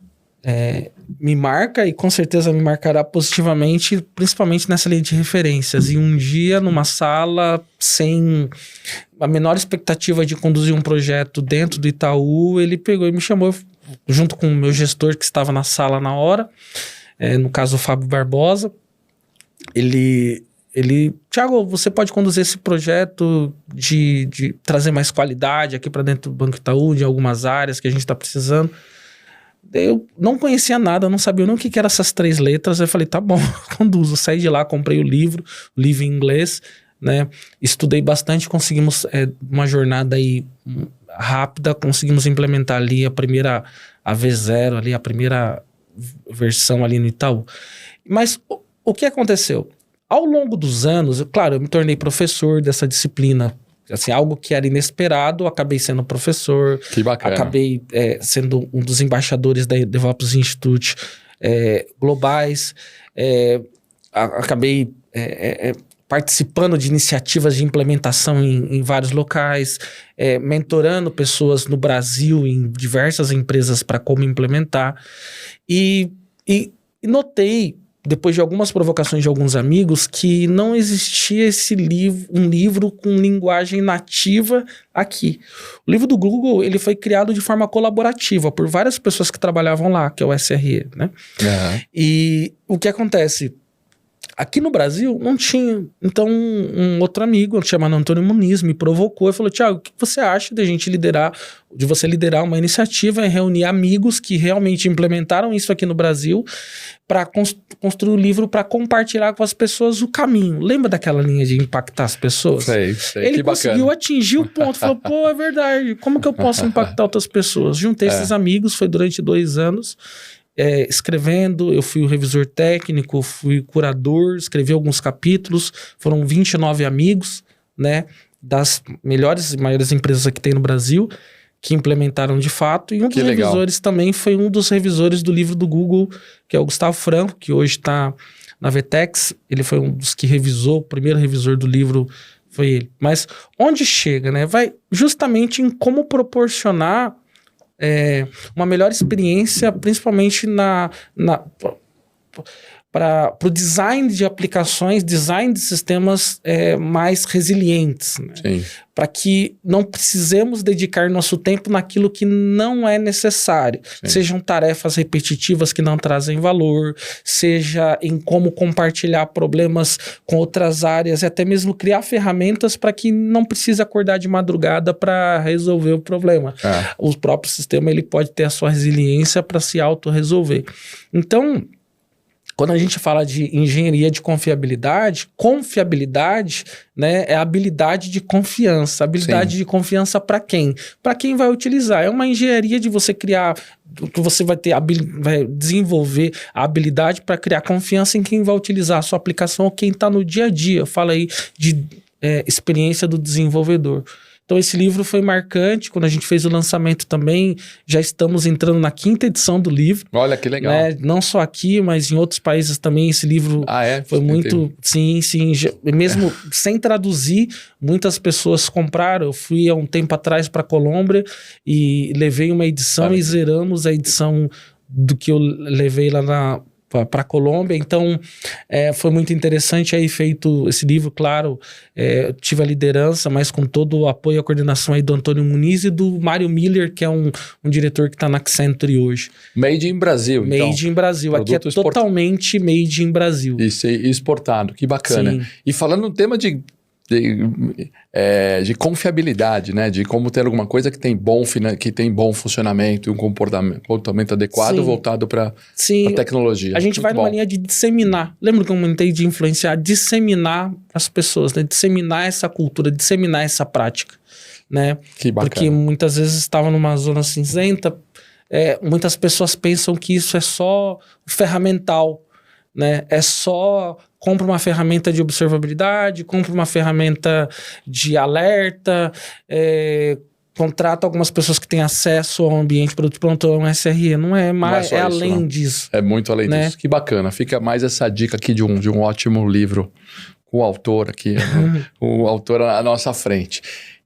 me marca e com certeza me marcará positivamente, principalmente nessa linha de referências. E um dia, numa sala, sem a menor expectativa de conduzir um projeto dentro do Itaú, ele pegou e me chamou, junto com o meu gestor que estava na sala na hora, no caso o Fábio Barbosa. Ele, Thiago, você pode conduzir esse projeto de trazer mais qualidade aqui para dentro do Banco Itaú, de algumas áreas que a gente está precisando. Eu não conhecia nada, não sabia nem o que eram essas 3 letras. Eu falei, tá bom, conduzo. Saí de lá, comprei o livro em inglês, né? Estudei bastante, conseguimos uma jornada aí rápida, conseguimos implementar ali a V0, ali, a primeira versão ali no Itaú. Mas o que aconteceu? Ao longo dos anos, claro, eu me tornei professor dessa disciplina. Assim, algo que era inesperado, acabei sendo professor. Que bacana. Acabei sendo um dos embaixadores da DevOps Institute globais. Acabei participando de iniciativas de implementação em vários locais, mentorando pessoas no Brasil, em diversas empresas para como implementar. E notei, depois de algumas provocações de alguns amigos, que não existia um livro com linguagem nativa aqui. O livro do Google, ele foi criado de forma colaborativa por várias pessoas que trabalhavam lá, que é o SRE, né? Uhum. E o que acontece? Aqui no Brasil não tinha. Então um outro amigo, chamado Antônio Muniz, me provocou e falou, Thiago, o que você acha de você liderar uma iniciativa e reunir amigos que realmente implementaram isso aqui no Brasil para construir um livro para compartilhar com as pessoas o caminho? Lembra daquela linha de impactar as pessoas? Sei. Ele que conseguiu bacana. atingir o ponto, falou, pô, é verdade, como que eu posso impactar outras pessoas? Juntei esses amigos, foi durante 2 anos, escrevendo. Eu fui o revisor técnico, fui curador, escrevi alguns capítulos, foram 29 amigos, né, das melhores e maiores empresas que tem no Brasil, que implementaram de fato, e um dos revisores também foi um dos revisores do livro do Google, que é o Gustavo Franco, que hoje está na Vetex. Ele foi um dos que revisou, o primeiro revisor do livro foi ele. Mas onde chega, né? Vai justamente em como proporcionar uma melhor experiência, principalmente para o design de aplicações, design de sistemas mais resilientes, né? Para que não precisemos dedicar nosso tempo naquilo que não é necessário. Sim. Sejam tarefas repetitivas que não trazem valor, seja em como compartilhar problemas com outras áreas, e até mesmo criar ferramentas para que não precise acordar de madrugada para resolver o problema. O próprio sistema ele pode ter a sua resiliência para se autorresolver. Então, quando a gente fala de engenharia de confiabilidade, né, é a habilidade de confiança. Habilidade de confiança para quem? Para quem vai utilizar. É uma engenharia de você criar, que você vai desenvolver a habilidade para criar confiança em quem vai utilizar a sua aplicação ou quem está no dia a dia. Fala aí de experiência do desenvolvedor. Então esse livro foi marcante. Quando a gente fez o lançamento também, já estamos entrando na 5ª edição do livro. Olha que legal. Né? Não só aqui, mas em outros países também. Esse livro foi muito... Sim. Mesmo sem traduzir, muitas pessoas compraram. Eu fui há um tempo atrás para a Colômbia e levei uma edição e zeramos a edição do que eu levei lá para a Colômbia. Então foi muito interessante aí feito esse livro. Claro, tive a liderança, mas com todo o apoio e a coordenação aí do Antônio Muniz e do Mário Miller, que é um diretor que está na Accenture hoje. Made in Brasil, então. Made in Brasil. Aqui é totalmente made in Brasil. Isso, e exportado. Que bacana. Sim. E falando no tema de confiabilidade, né? De como ter alguma coisa que tem bom funcionamento e um comportamento adequado voltado para a tecnologia. A gente vai numa linha de disseminar. Lembra que eu comentei de influenciar? Disseminar as pessoas, né? Disseminar essa cultura, disseminar essa prática, né? Que bacana. Porque muitas vezes estava numa zona cinzenta. Muitas pessoas pensam que isso é só ferramental, né? É só compra uma ferramenta de observabilidade, compra uma ferramenta de alerta, contrata algumas pessoas que têm acesso ao ambiente de produto pronto, é um SRE. Não é mais, Não é só isso, além não. disso. É muito além né? disso. Que bacana. Fica mais essa dica aqui de um ótimo livro com o autor aqui, o autor à nossa frente.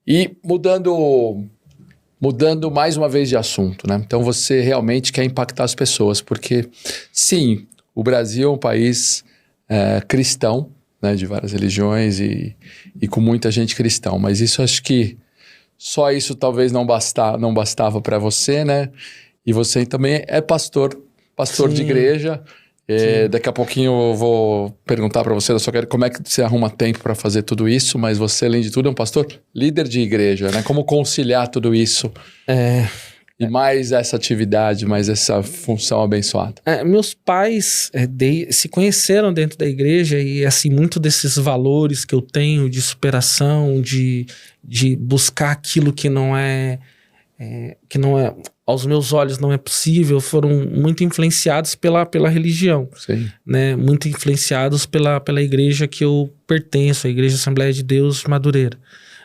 E mudando mais uma vez de assunto, né? Então você realmente quer impactar as pessoas, porque sim, o Brasil é um país cristão, né? De várias religiões e com muita gente cristão, mas isso acho que só isso talvez não bastava para você, né? E você também é pastor de igreja. Daqui a pouquinho eu vou perguntar para você, eu só quero como é que você arruma tempo para fazer tudo isso, mas você, além de tudo, é um pastor líder de igreja, né? Como conciliar tudo isso e mais essa atividade, mais essa função abençoada? Meus pais se conheceram dentro da igreja e, assim, muito desses valores que eu tenho de superação, de buscar aquilo que não é, aos meus olhos não é possível, foram muito influenciados pela religião. Sim. Né? Muito influenciados pela igreja que eu pertenço, a Igreja Assembleia de Deus Madureira.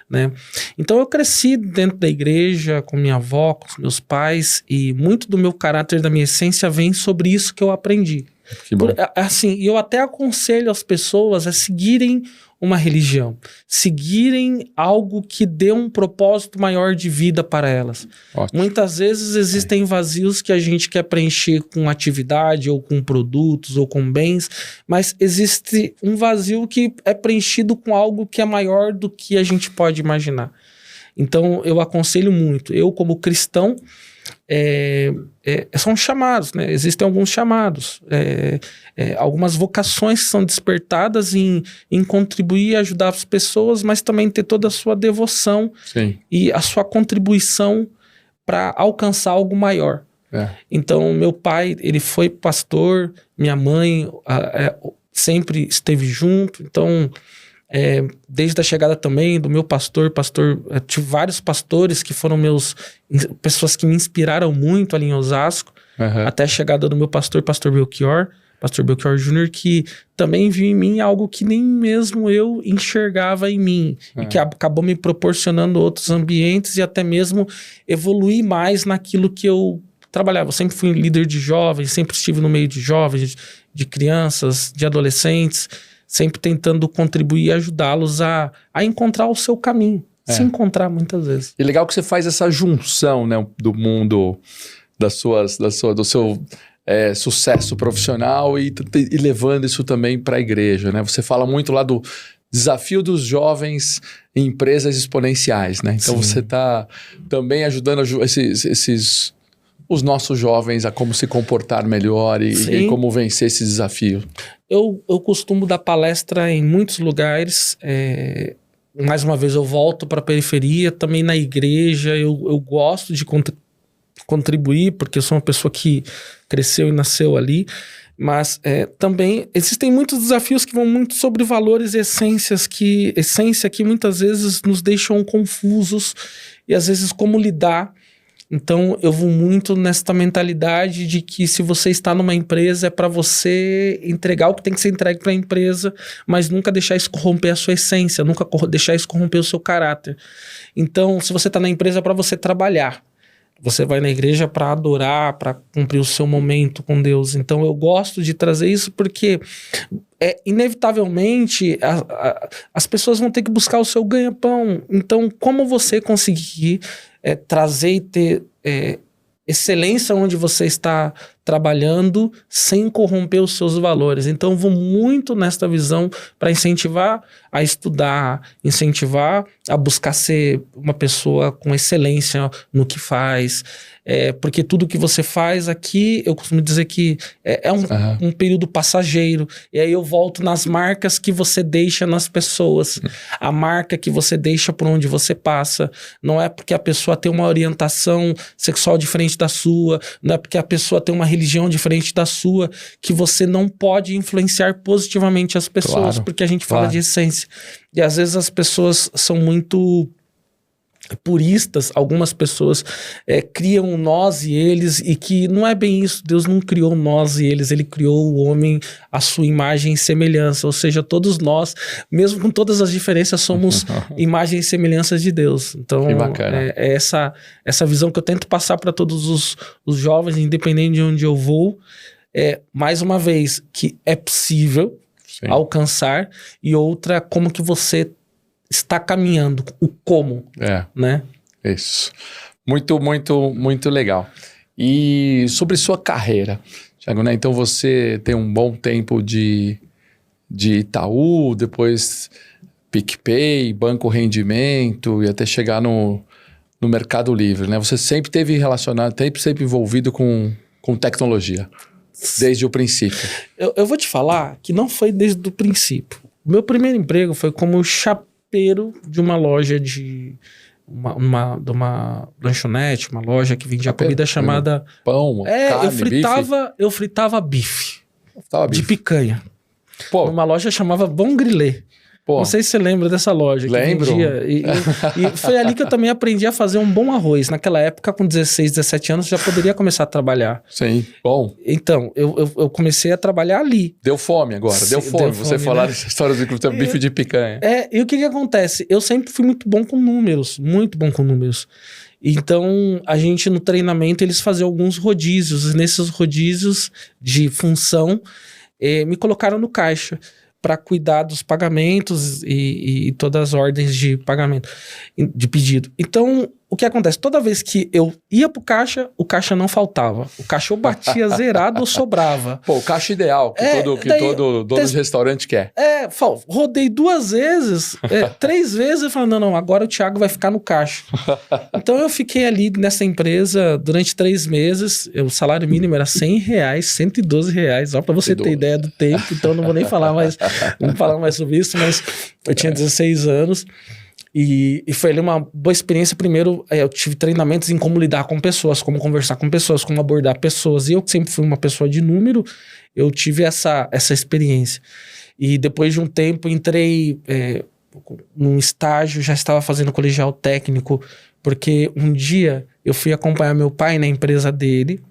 Né? Então eu cresci dentro da igreja com minha avó, com os meus pais, e muito do meu caráter, da minha essência vem sobre isso que eu aprendi. Que bom. Assim, eu até aconselho as pessoas a seguirem uma religião, seguirem algo que dê um propósito maior de vida para elas. Ótimo. Muitas vezes existem vazios que a gente quer preencher com atividade, ou com produtos, ou com bens, mas existe um vazio que é preenchido com algo que é maior do que a gente pode imaginar. Então eu aconselho muito, eu como cristão, são chamados, né? Existem alguns chamados, algumas vocações que são despertadas em contribuir e ajudar as pessoas, mas também ter toda a sua devoção. Sim. E a sua contribuição para alcançar algo maior. Então, meu pai, ele foi pastor, minha mãe sempre esteve junto, então... desde a chegada também do meu pastor, tive vários pastores que foram pessoas que me inspiraram muito ali em Osasco, até a chegada do meu pastor Belchior Júnior, que também viu em mim algo que nem mesmo eu enxergava em mim, e que acabou me proporcionando outros ambientes e até mesmo evoluir mais naquilo que eu trabalhava. Eu sempre fui líder de jovens, sempre estive no meio de jovens, de crianças, de adolescentes, sempre tentando contribuir e ajudá-los a encontrar o seu caminho. Se encontrar muitas vezes. E legal que você faz essa junção, né, do mundo do seu sucesso profissional e levando isso também para a igreja, né? Você fala muito lá do desafio dos jovens em empresas exponenciais, né? Então você está também ajudando os nossos jovens a como se comportar melhor e como vencer esse desafio. Eu costumo dar palestra em muitos lugares. Mais uma vez eu volto para a periferia, também na igreja. Eu gosto de contribuir, porque eu sou uma pessoa que cresceu e nasceu ali. Mas também existem muitos desafios que vão muito sobre valores e essência que muitas vezes nos deixam confusos e às vezes como lidar. Então, eu vou muito nesta mentalidade de que se você está numa empresa, é para você entregar o que tem que ser entregue para a empresa, mas nunca deixar isso corromper a sua essência, nunca deixar isso corromper o seu caráter. Então, se você está na empresa, é para você trabalhar. Você vai na igreja para adorar, para cumprir o seu momento com Deus. Então, eu gosto de trazer isso porque, inevitavelmente, as pessoas vão ter que buscar o seu ganha-pão. Então, como você conseguir trazer e ter excelência onde você está trabalhando sem corromper os seus valores? Então, eu vou muito nesta visão para incentivar a estudar, incentivar a buscar ser uma pessoa com excelência no que faz. Porque tudo que você faz aqui, eu costumo dizer que é um período passageiro. E aí eu volto nas marcas que você deixa nas pessoas. A marca que você deixa por onde você passa. Não é porque a pessoa tem uma orientação sexual diferente da sua, não é porque a pessoa tem uma religião diferente da sua, que você não pode influenciar positivamente as pessoas, porque a gente fala de essência. E às vezes as pessoas são muito puristas, algumas pessoas criam nós e eles, e que não é bem isso. Deus não criou nós e eles, ele criou o homem à sua imagem e semelhança, ou seja, todos nós, mesmo com todas as diferenças, somos imagem e semelhanças de Deus. Então, é essa visão que eu tento passar para todos os jovens, independente de onde eu vou, mais uma vez, que é possível alcançar, e outra, como que você está caminhando, o como, né? Isso. Muito, muito, muito legal. E sobre sua carreira, Thiago, né? Então você tem um bom tempo de Itaú, depois PicPay, Banco Rendimento e até chegar no Mercado Livre, né? Você sempre teve relacionado, sempre envolvido com tecnologia, desde o princípio. Eu vou te falar que não foi desde o princípio. O meu primeiro emprego foi como de uma loja de uma lanchonete, uma loja que vendia comida chamada pão, carne, eu fritava bife de picanha. Pô. Numa loja chamava Bon Grillet. Pô. Não sei se você lembra dessa loja. Lembro. Que vendia, e foi ali que eu também aprendi a fazer um bom arroz. Naquela época, com 16, 17 anos, já poderia começar a trabalhar. Sim, bom. Então, eu comecei a trabalhar ali. Deu fome agora, deu fome. Você falar dessa história do bife de picanha. E o que acontece? Eu sempre fui muito bom com números, muito bom com números. Então, a gente no treinamento, eles faziam alguns rodízios. E nesses rodízios de função, me colocaram no caixa para cuidar dos pagamentos e todas as ordens de pagamento, de pedido. Então, o que acontece? Toda vez que eu ia pro caixa, o caixa não faltava. O caixa ou batia zerado ou sobrava. Pô, o caixa ideal, que todo dono de restaurante quer. Rodei 2 vezes, 3 vezes, e falei, não, agora o Thiago vai ficar no caixa. Então, eu fiquei ali nessa empresa durante 3 meses, o salário mínimo era R$100, R$112, só para você ter ideia do tempo, então não vou nem falar mais sobre isso, mas eu tinha 16 anos. E foi ali uma boa experiência. Primeiro, eu tive treinamentos em como lidar com pessoas, como conversar com pessoas, como abordar pessoas. E eu que sempre fui uma pessoa de número, eu tive essa experiência. E depois de um tempo, entrei num estágio, já estava fazendo colegial técnico, porque um dia eu fui acompanhar meu pai na empresa dele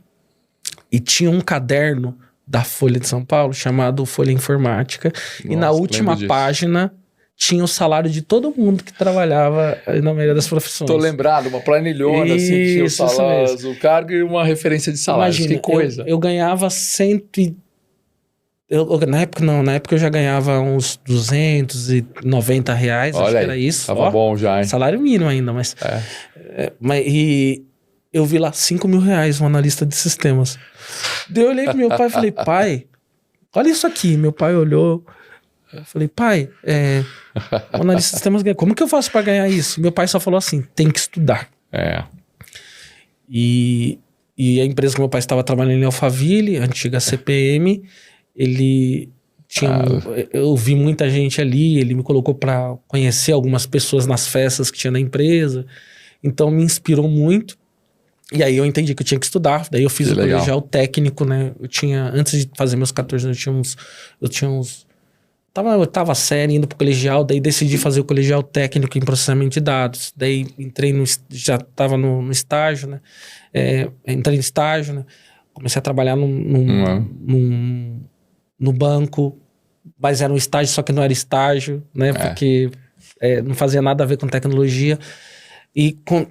e tinha um caderno da Folha de São Paulo chamado Folha Informática. Nossa, e na última página tinha o salário de todo mundo que trabalhava na maioria das profissões. Tô lembrado, uma planilhona, assim, que tinha os salários, o cargo e uma referência de salários. Imagina, que coisa. Eu ganhava na época eu já ganhava uns R$290, Olha acho que era isso. Tava bom já, hein? Salário mínimo ainda, mas... E eu vi lá R$5.000, um analista de sistemas. Daí eu olhei pro meu pai e falei, pai, olha isso aqui. Meu pai olhou... Eu falei, pai, o analista de sistemas ganha. Como que eu faço para ganhar isso? Meu pai só falou assim, tem que estudar. E a empresa que meu pai estava trabalhando em Alphaville, antiga CPM, ele tinha... Eu vi muita gente ali, ele me colocou para conhecer algumas pessoas nas festas que tinha na empresa. Então me inspirou muito. E aí eu entendi que eu tinha que estudar. Daí eu fiz o colegial técnico, né? Antes de fazer meus 14 anos, eu tinha uns... Tava na 8ª série, indo pro colegial, daí decidi fazer o colegial técnico em processamento de dados. Daí entrei já tava no estágio, né? Entrei no estágio, né? Comecei a trabalhar no banco, mas era um estágio, só que não era estágio, né? Porque não fazia nada a ver com tecnologia.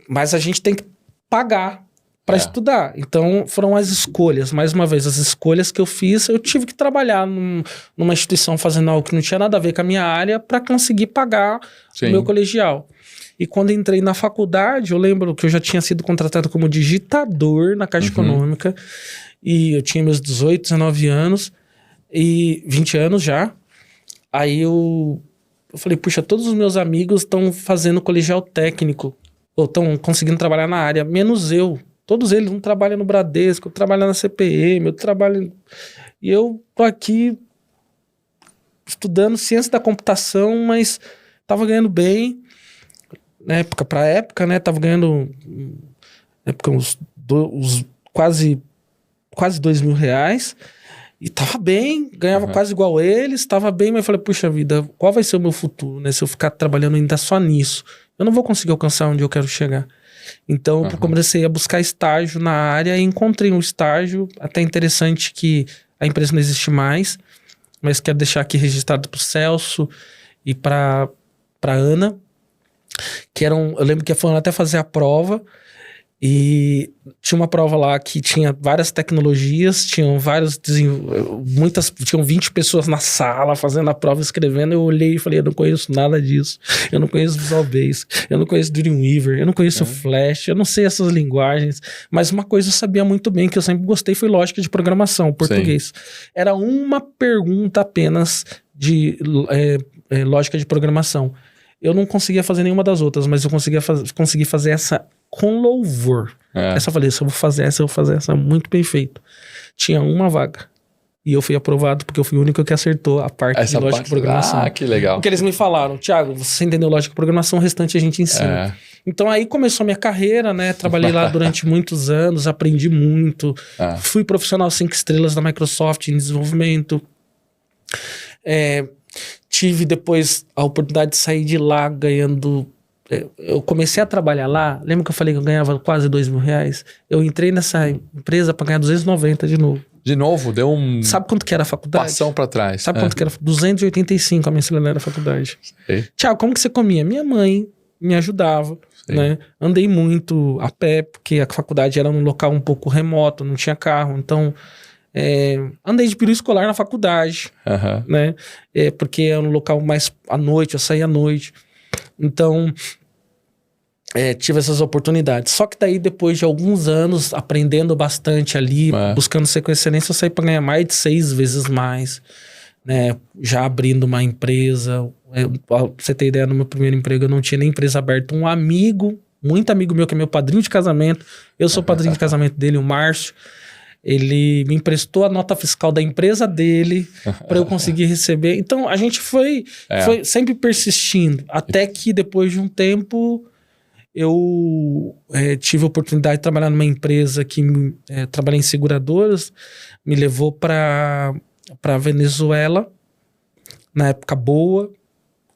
Mas a gente tem que pagar para estudar. Então, foram as escolhas. Mais uma vez, as escolhas que eu fiz, eu tive que trabalhar numa instituição fazendo algo que não tinha nada a ver com a minha área para conseguir pagar o meu colegial. E quando entrei na faculdade, eu lembro que eu já tinha sido contratado como digitador na Caixa Econômica. E eu tinha meus 18, 19 anos e 20 anos já. Aí eu falei, puxa, todos os meus amigos estão fazendo colegial técnico ou estão conseguindo trabalhar na área, menos eu. Todos eles, um trabalha no Bradesco, eu trabalho na CPM, eu trabalho... E eu tô aqui estudando ciência da computação, mas tava ganhando bem, na época pra época, né? Tava ganhando, na época, uns quase R$2.000. E tava bem, ganhava quase igual eles, tava bem, mas eu falei, puxa vida, qual vai ser o meu futuro, né? Se eu ficar trabalhando ainda só nisso. eu não vou conseguir alcançar onde eu quero chegar. Então, eu comecei a buscar estágio na área e encontrei um estágio até interessante que a empresa não existe mais, mas quero deixar aqui registrado para o Celso e para Ana, que eu lembro que foram até fazer a prova e tinha uma prova lá que tinha várias tecnologias, tinham tinham 20 pessoas na sala fazendo a prova, escrevendo. Eu olhei e falei, eu não conheço nada disso, eu não conheço Visual Basic, eu não conheço Dreamweaver, eu não conheço Flash, eu não sei essas linguagens, mas uma coisa eu sabia muito bem, que eu sempre gostei, foi lógica de programação, português. Era uma pergunta apenas de lógica de programação. Eu não conseguia fazer nenhuma das outras, mas eu consegui fazer essa com louvor. Essa eu falei, eu vou fazer essa muito bem feito. Tinha uma vaga. E eu fui aprovado porque eu fui o único que acertou a parte de lógica de programação. Ah, que legal. Porque eles me falaram, Thiago, você entendeu lógica de programação, o restante a gente ensina. Então aí começou a minha carreira, né? Trabalhei lá durante muitos anos, aprendi muito. Fui profissional 5 estrelas da Microsoft em desenvolvimento. Tive depois a oportunidade de sair de lá ganhando... Eu comecei a trabalhar lá, lembra que eu falei que eu ganhava quase R$2.000? Eu entrei nessa empresa para ganhar 290 de novo. De novo, deu um... Sabe quanto que era a faculdade? Passão para trás. Sabe quanto que era? 285 a mensalidade da faculdade. Tiago, como que você comia? Minha mãe me ajudava, né? Andei muito a pé, porque a faculdade era num local um pouco remoto, não tinha carro, então... andei de peru escolar na faculdade, né? Porque é um local mais à noite, eu saía à noite. Então, tive essas oportunidades. Só que daí, depois de alguns anos, aprendendo bastante ali, buscando ser com excelência, eu saí para ganhar mais de 6 vezes mais, né? Já abrindo uma empresa. Pra você ter ideia, no meu primeiro emprego eu não tinha nem empresa aberta. Um amigo, muito amigo meu, que é meu padrinho de casamento, eu sou padrinho de casamento dele, o Márcio. Ele me emprestou a nota fiscal da empresa dele para eu conseguir receber. Então, a gente foi sempre persistindo. Até que, depois de um tempo, eu tive a oportunidade de trabalhar numa empresa que trabalha em seguradoras. Me levou para Venezuela, na época boa.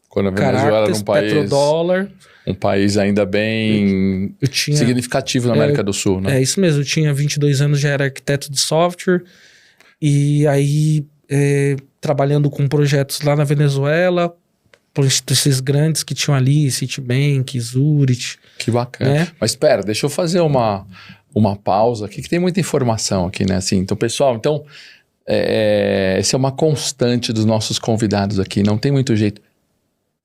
Quando a Venezuela era um país... petrodólar. Um país ainda bem significativo na América do Sul, né? É isso mesmo, eu tinha 22 anos, já era arquiteto de software. E aí, trabalhando com projetos lá na Venezuela, por instituições grandes que tinham ali, Citibank, Zurich. Que bacana. Né? Mas espera, deixa eu fazer uma pausa aqui, que tem muita informação aqui, né? Assim, então, pessoal, essa é uma constante dos nossos convidados aqui, não tem muito jeito.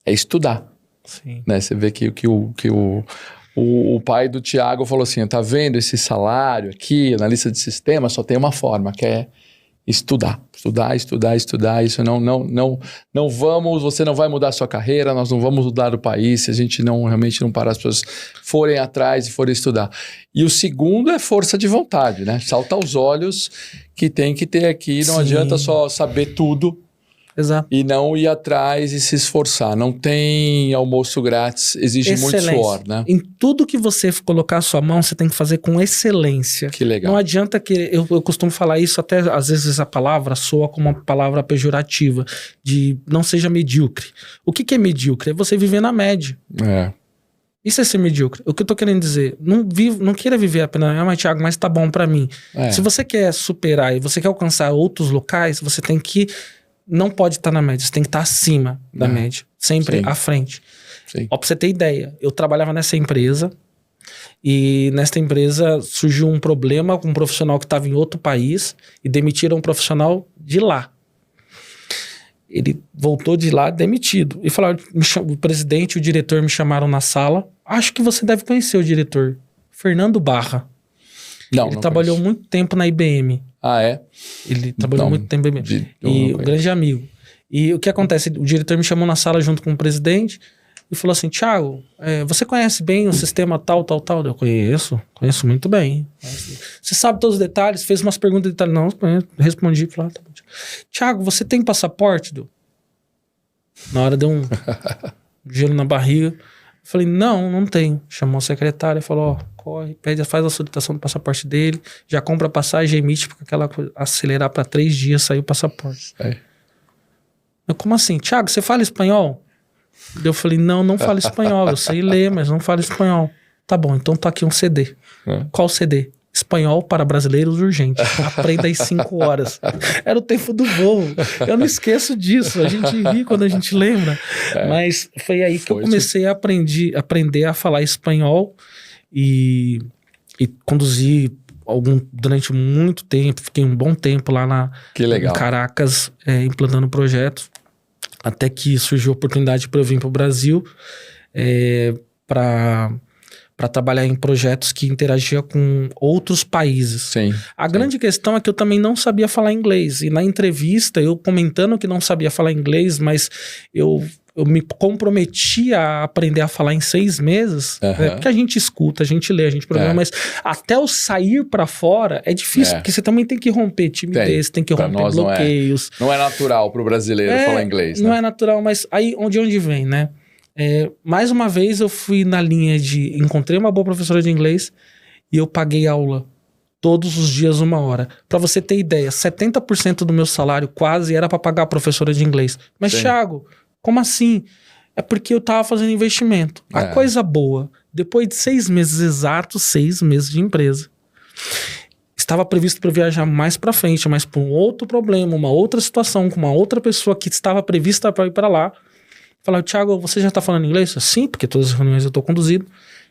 É estudar. Sim. Né? Você vê que o pai do Thiago falou assim, tá vendo esse salário aqui, analista de sistema, só tem uma forma, que é estudar. Estudar. Isso não vamos, você não vai mudar a sua carreira, nós não vamos mudar o país se a gente realmente não parar as pessoas forem atrás e forem estudar. E o segundo é força de vontade, né? Salta aos olhos que tem que ter aqui, não adianta só saber tudo. Exato. E não ir atrás e se esforçar. Não tem almoço grátis, exige muito suor, né? Em tudo que você colocar a sua mão, você tem que fazer com excelência. Que legal. Não adianta que... Eu costumo falar isso, até às vezes a palavra soa como uma palavra pejorativa, de não seja medíocre. O que é medíocre? É você viver na média. Isso é ser medíocre. O que eu tô querendo dizer, não queira viver apenas, mas Thiago, mas tá bom pra mim. Se você quer superar e você quer alcançar outros locais, você tem que... Não pode estar na média, você tem que estar acima da média, sempre à frente. Ó, pra você ter ideia, eu trabalhava nessa empresa e nessa empresa surgiu um problema com um profissional que estava em outro país e demitiram um profissional de lá. Ele voltou de lá demitido. E falaram, o presidente e o diretor me chamaram na sala. Acho que você deve conhecer o diretor, Fernando Barra. Ele trabalhou muito tempo na IBM. Ah, é? Ele trabalhou muito tempo na IBM. E um grande amigo. E o que acontece? O diretor me chamou na sala junto com o presidente e falou assim, Thiago, você conhece bem o sistema tal? Eu conheço muito bem. Você sabe todos os detalhes? Fez umas perguntas de detalhes. Não, respondi. Falei, tá bom. Thiago, você tem passaporte? Na hora deu um gelo na barriga. Falei, não tenho. Chamou o secretário e falou, corre, faz a solicitação do passaporte dele, já compra a passagem, emite, porque aquela coisa, acelerar para 3 dias, saiu o passaporte. Como assim? Thiago, você fala espanhol? Eu falei, não falo espanhol. Eu sei ler, mas não falo espanhol. Tá bom, então tá aqui um CD. Qual CD? Espanhol para brasileiros urgente. Aprenda em 5 horas. Era o tempo do voo. Eu não esqueço disso. A gente ri quando a gente lembra. Mas foi aí que eu comecei a aprender a falar espanhol e conduzi durante muito tempo. Fiquei um bom tempo lá em Caracas, implantando projetos. Até que surgiu a oportunidade para eu vir para o Brasil para trabalhar em projetos que interagiam com outros países. Sim. A grande questão é que eu também não sabia falar inglês. E na entrevista, eu comentando que não sabia falar inglês, mas eu me comprometi a aprender a falar em 6 meses, porque a gente escuta, a gente lê, a gente programa, mas até eu sair para fora é difícil, porque você também tem que romper timidez, tem que romper bloqueios. Não é natural para o brasileiro falar inglês, né? Não é natural, mas aí de onde vem, né? Mais uma vez eu fui na linha de encontrei uma boa professora de inglês e eu paguei aula todos os dias 1 hora. Para você ter ideia, 70% do meu salário quase era para pagar a professora de inglês. Mas Thiago, como assim? É porque eu tava fazendo investimento. A coisa boa, depois de 6 meses exatos, 6 meses de empresa, estava previsto para eu viajar mais para frente, mas por um outro problema, uma outra situação, com uma outra pessoa que estava prevista para ir para lá. Falaram, Thiago, você já tá falando inglês? Sim, porque todas as reuniões eu tô conduzindo.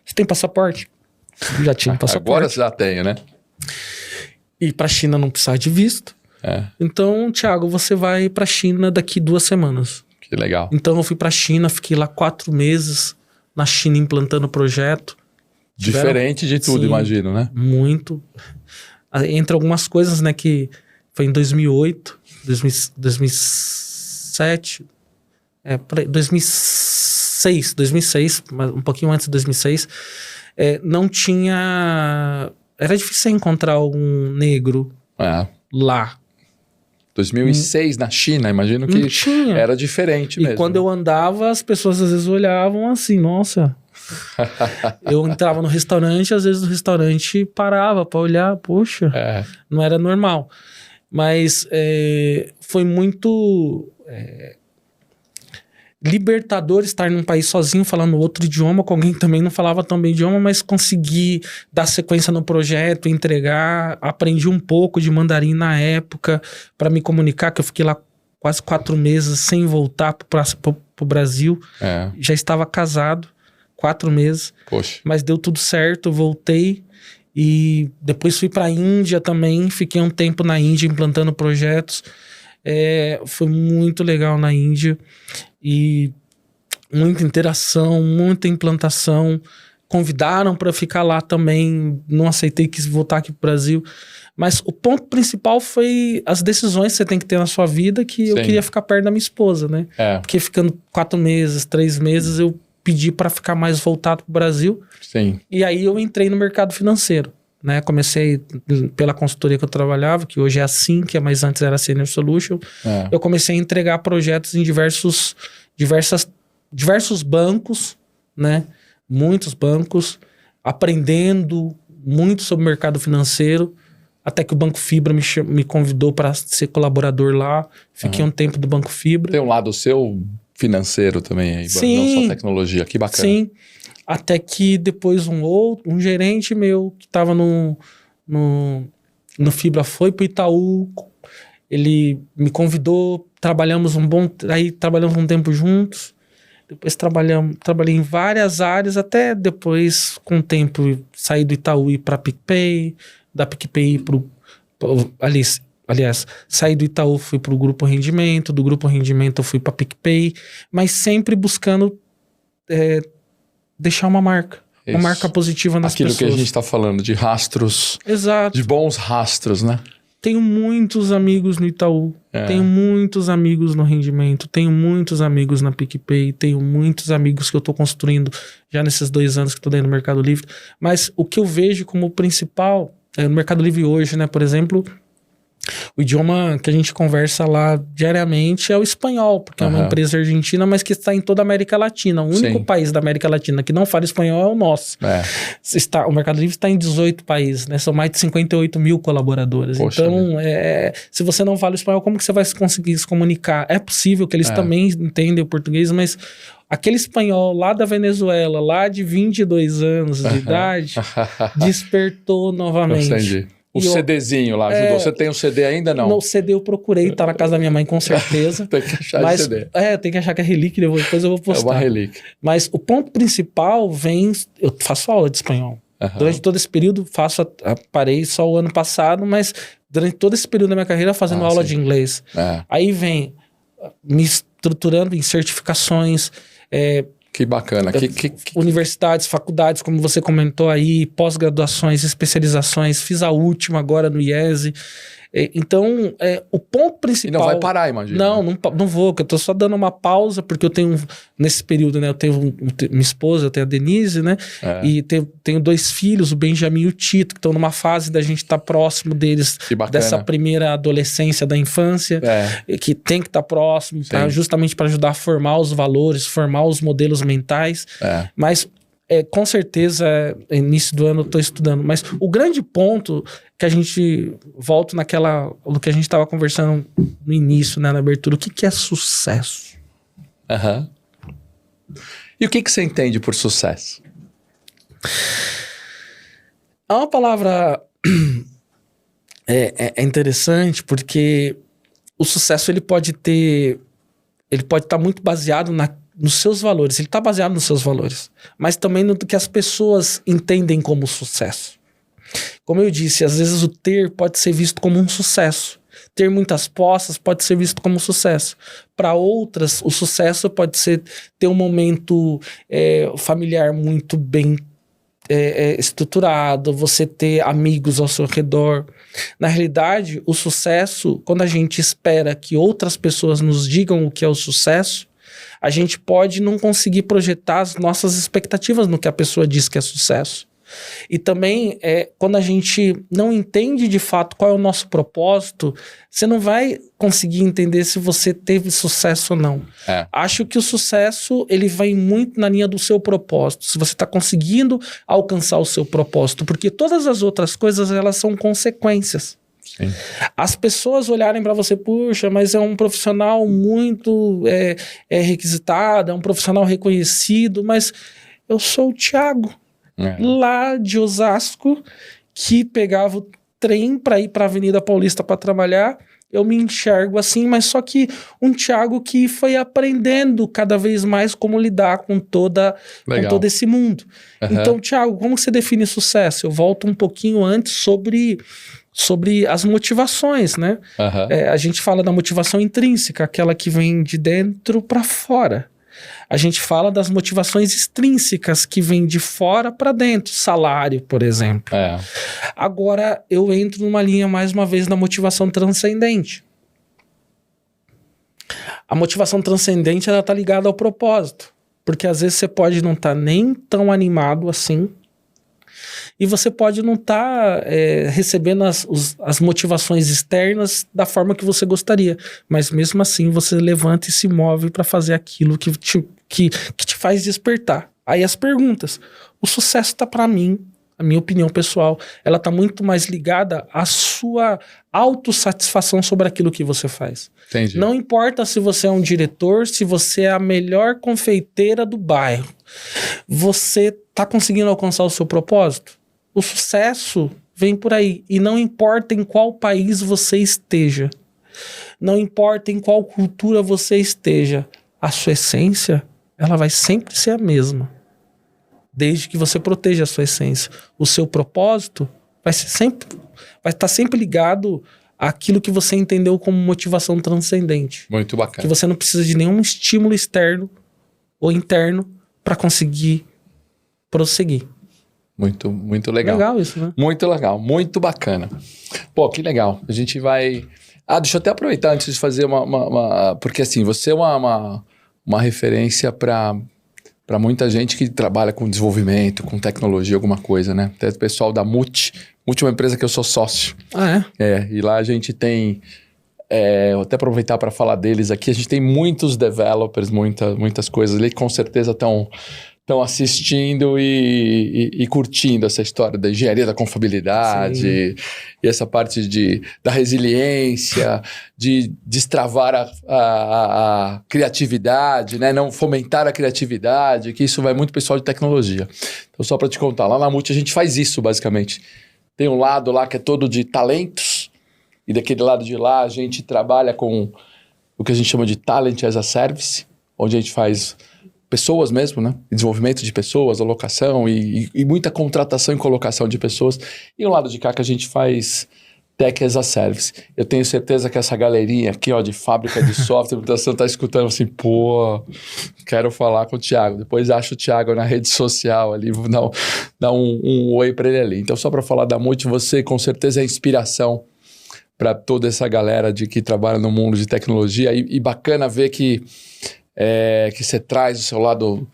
Você tem passaporte? Já tinha passaporte. Agora você já tem, né? E pra China não precisar de visto. Então, Thiago, você vai pra China daqui 2 semanas. Que legal. Então eu fui pra China, fiquei lá 4 meses na China implantando o projeto. Diferente de tudo, imagino, né? Muito. Entre algumas coisas, né, que foi em 2008, 2007... 2006, mas um pouquinho antes de 2006, não tinha... Era difícil encontrar algum negro lá. 2006 na China, imagino que era diferente mesmo. E quando eu andava, as pessoas às vezes olhavam assim, nossa... Eu entrava no restaurante, às vezes o restaurante parava para olhar, poxa, não era normal. Mas foi muito... libertador estar num país sozinho falando outro idioma, com alguém que também não falava tão bem idioma, mas consegui dar sequência no projeto, entregar. Aprendi um pouco de mandarim na época para me comunicar, que eu fiquei lá quase 4 meses sem voltar pro Brasil. Já estava casado, 4 meses. Poxa. Mas deu tudo certo, voltei e depois fui para a Índia também, fiquei um tempo na Índia implantando projetos. Foi muito legal na Índia e muita interação, muita implantação. Convidaram para ficar lá também, não aceitei, quis voltar aqui pro Brasil. Mas o ponto principal foi as decisões que você tem que ter na sua vida, que eu queria ficar perto da minha esposa, né? Porque ficando 4 meses, 3 meses, eu pedi para ficar mais voltado pro Brasil. Sim. E aí eu entrei no mercado financeiro. Né? Comecei pela consultoria que eu trabalhava, que hoje é a Sinqia, mas antes era a Senior Solution. Eu comecei a entregar projetos em diversos bancos, né? Muitos bancos, aprendendo muito sobre o mercado financeiro, até que o Banco Fibra me convidou para ser colaborador lá. Fiquei um tempo do Banco Fibra. Tem um lado seu financeiro também aí, não só tecnologia, que bacana. Sim. Até que depois um gerente meu que estava no Fibra foi pro Itaú, ele me convidou, trabalhamos um tempo juntos, depois trabalhei em várias áreas, até depois, com o tempo, saí do Itaú e ir para a PicPay, da PicPay aliás, saí do Itaú, fui para o Grupo Rendimento, do Grupo Rendimento eu fui para a PicPay, mas sempre buscando... deixar uma marca positiva nas pessoas. Aquilo que a gente está falando, de rastros. Exato. De bons rastros, né? Tenho muitos amigos no Itaú, tenho muitos amigos no Rendimento, tenho muitos amigos na PicPay, tenho muitos amigos que eu estou construindo já nesses 2 anos que estou dentro do Mercado Livre. Mas o que eu vejo como principal, no Mercado Livre hoje, né, por exemplo, O idioma que a gente conversa lá diariamente é o espanhol, porque é uma empresa argentina, mas que está em toda a América Latina. O único país da América Latina que não fala espanhol é o nosso. O Mercado Livre está em 18 países, né? São mais de 58 mil colaboradores. Poxa, então, se você não fala espanhol, como que você vai conseguir se comunicar? É possível que eles também entendem o português, mas aquele espanhol lá da Venezuela, lá de 22 anos de idade, despertou novamente. Entendi. O CDzinho lá ajudou. Você tem um CD ainda, não? No CD eu procurei, tá na casa da minha mãe com certeza. Tem que achar de CD. Tem que achar que é relíquia, depois eu vou postar. É uma relíquia. Mas o ponto principal vem... Eu faço aula de espanhol. Durante todo esse período, parei só o ano passado, mas durante todo esse período da minha carreira fazendo aula de inglês. Aí vem me estruturando em certificações... Que bacana. Universidades, faculdades, como você comentou aí, pós-graduações, especializações. Fiz a última agora no IESE. Então, o ponto principal... E não vai parar, imagina. Não vou, que eu tô só dando uma pausa, porque eu tenho, nesse período, né, eu tenho minha esposa, eu tenho a Denise, né, e tenho 2 filhos, o Benjamin e o Tito, que estão numa fase da gente estar próximo deles, dessa primeira adolescência da infância, que tem que estar próximo, justamente para ajudar a formar os valores, formar os modelos mentais, mas... com certeza, início do ano eu estou estudando. Mas o grande ponto que a gente... Volto no que a gente estava conversando no início, né, na abertura. O que é sucesso? E o que você entende por sucesso? É uma palavra... é interessante porque o sucesso ele pode estar muito baseado nos seus valores. Ele está baseado nos seus valores, mas também no que as pessoas entendem como sucesso. Como eu disse, às vezes o ter pode ser visto como um sucesso. Ter muitas posses pode ser visto como um sucesso. Para outras, o sucesso pode ser ter um momento familiar muito bem estruturado, você ter amigos ao seu redor. Na realidade, o sucesso, quando a gente espera que outras pessoas nos digam o que é o sucesso, a gente pode não conseguir projetar as nossas expectativas no que a pessoa diz que é sucesso. E também, quando a gente não entende de fato qual é o nosso propósito, você não vai conseguir entender se você teve sucesso ou não. Acho que o sucesso, ele vem muito na linha do seu propósito. Se você está conseguindo alcançar o seu propósito, porque todas as outras coisas, elas são consequências. Sim. As pessoas olharem para você, puxa, mas é um profissional muito requisitado, é um profissional reconhecido, mas eu sou o Thiago, lá de Osasco, que pegava o trem para ir para a Avenida Paulista para trabalhar. Eu me enxergo assim, mas só que um Thiago que foi aprendendo cada vez mais como lidar com todo esse mundo. Então, Thiago, como você define sucesso? Eu volto um pouquinho antes sobre as motivações, né? A gente fala da motivação intrínseca, aquela que vem de dentro para fora. A gente fala das motivações extrínsecas, que vêm de fora para dentro, salário, por exemplo. Agora, eu entro numa linha, mais uma vez, da motivação transcendente. A motivação transcendente, ela tá ligada ao propósito. Porque às vezes você pode não estar nem tão animado assim, e você pode não estar recebendo as motivações externas da forma que você gostaria. Mas mesmo assim, você levanta e se move para fazer aquilo que te faz despertar. Aí as perguntas. O sucesso está para mim, a minha opinião pessoal, ela está muito mais ligada à sua autossatisfação sobre aquilo que você faz. Entendi. Não importa se você é um diretor, se você é a melhor confeiteira do bairro. Você está conseguindo alcançar o seu propósito? O sucesso vem por aí. E não importa em qual país você esteja, não importa em qual cultura você esteja, a sua essência, ela vai sempre ser a mesma. Desde que você proteja a sua essência. O seu propósito vai estar sempre ligado àquilo que você entendeu como motivação transcendente. Muito bacana. Que você não precisa de nenhum estímulo externo ou interno para conseguir prosseguir. Muito, muito legal. Legal isso, né? Muito legal, muito bacana. Pô, que legal. A gente vai... deixa eu até aproveitar antes de fazer porque assim, você é uma referência para para muita gente que trabalha com desenvolvimento, com tecnologia, alguma coisa, né? Até o pessoal da Multi. Multi é uma empresa que eu sou sócio. Ah, é? E lá a gente tem... vou até aproveitar para falar deles aqui. A gente tem muitos developers, muitas coisas ali que com certeza estão assistindo e curtindo essa história da engenharia da confiabilidade e essa parte da resiliência, de destravar a criatividade, né? Não fomentar a criatividade, que isso vai muito pro pessoal de tecnologia. Então, só para te contar, lá na Multi a gente faz isso, basicamente. Tem um lado lá que é todo de talentos, e daquele lado de lá a gente trabalha com o que a gente chama de Talent as a Service, onde a gente faz pessoas mesmo, né? Desenvolvimento de pessoas, alocação e muita contratação e colocação de pessoas. E o lado de cá que a gente faz Tech as a Service. Eu tenho certeza que essa galerinha aqui, ó, de fábrica de software, você tá escutando assim, pô, quero falar com o Thiago. Depois acho o Thiago na rede social ali, vou dar um oi para ele ali. Então, só para falar da Multi, você com certeza é inspiração para toda essa galera que trabalha no mundo de tecnologia e bacana ver que você traz o seu lado,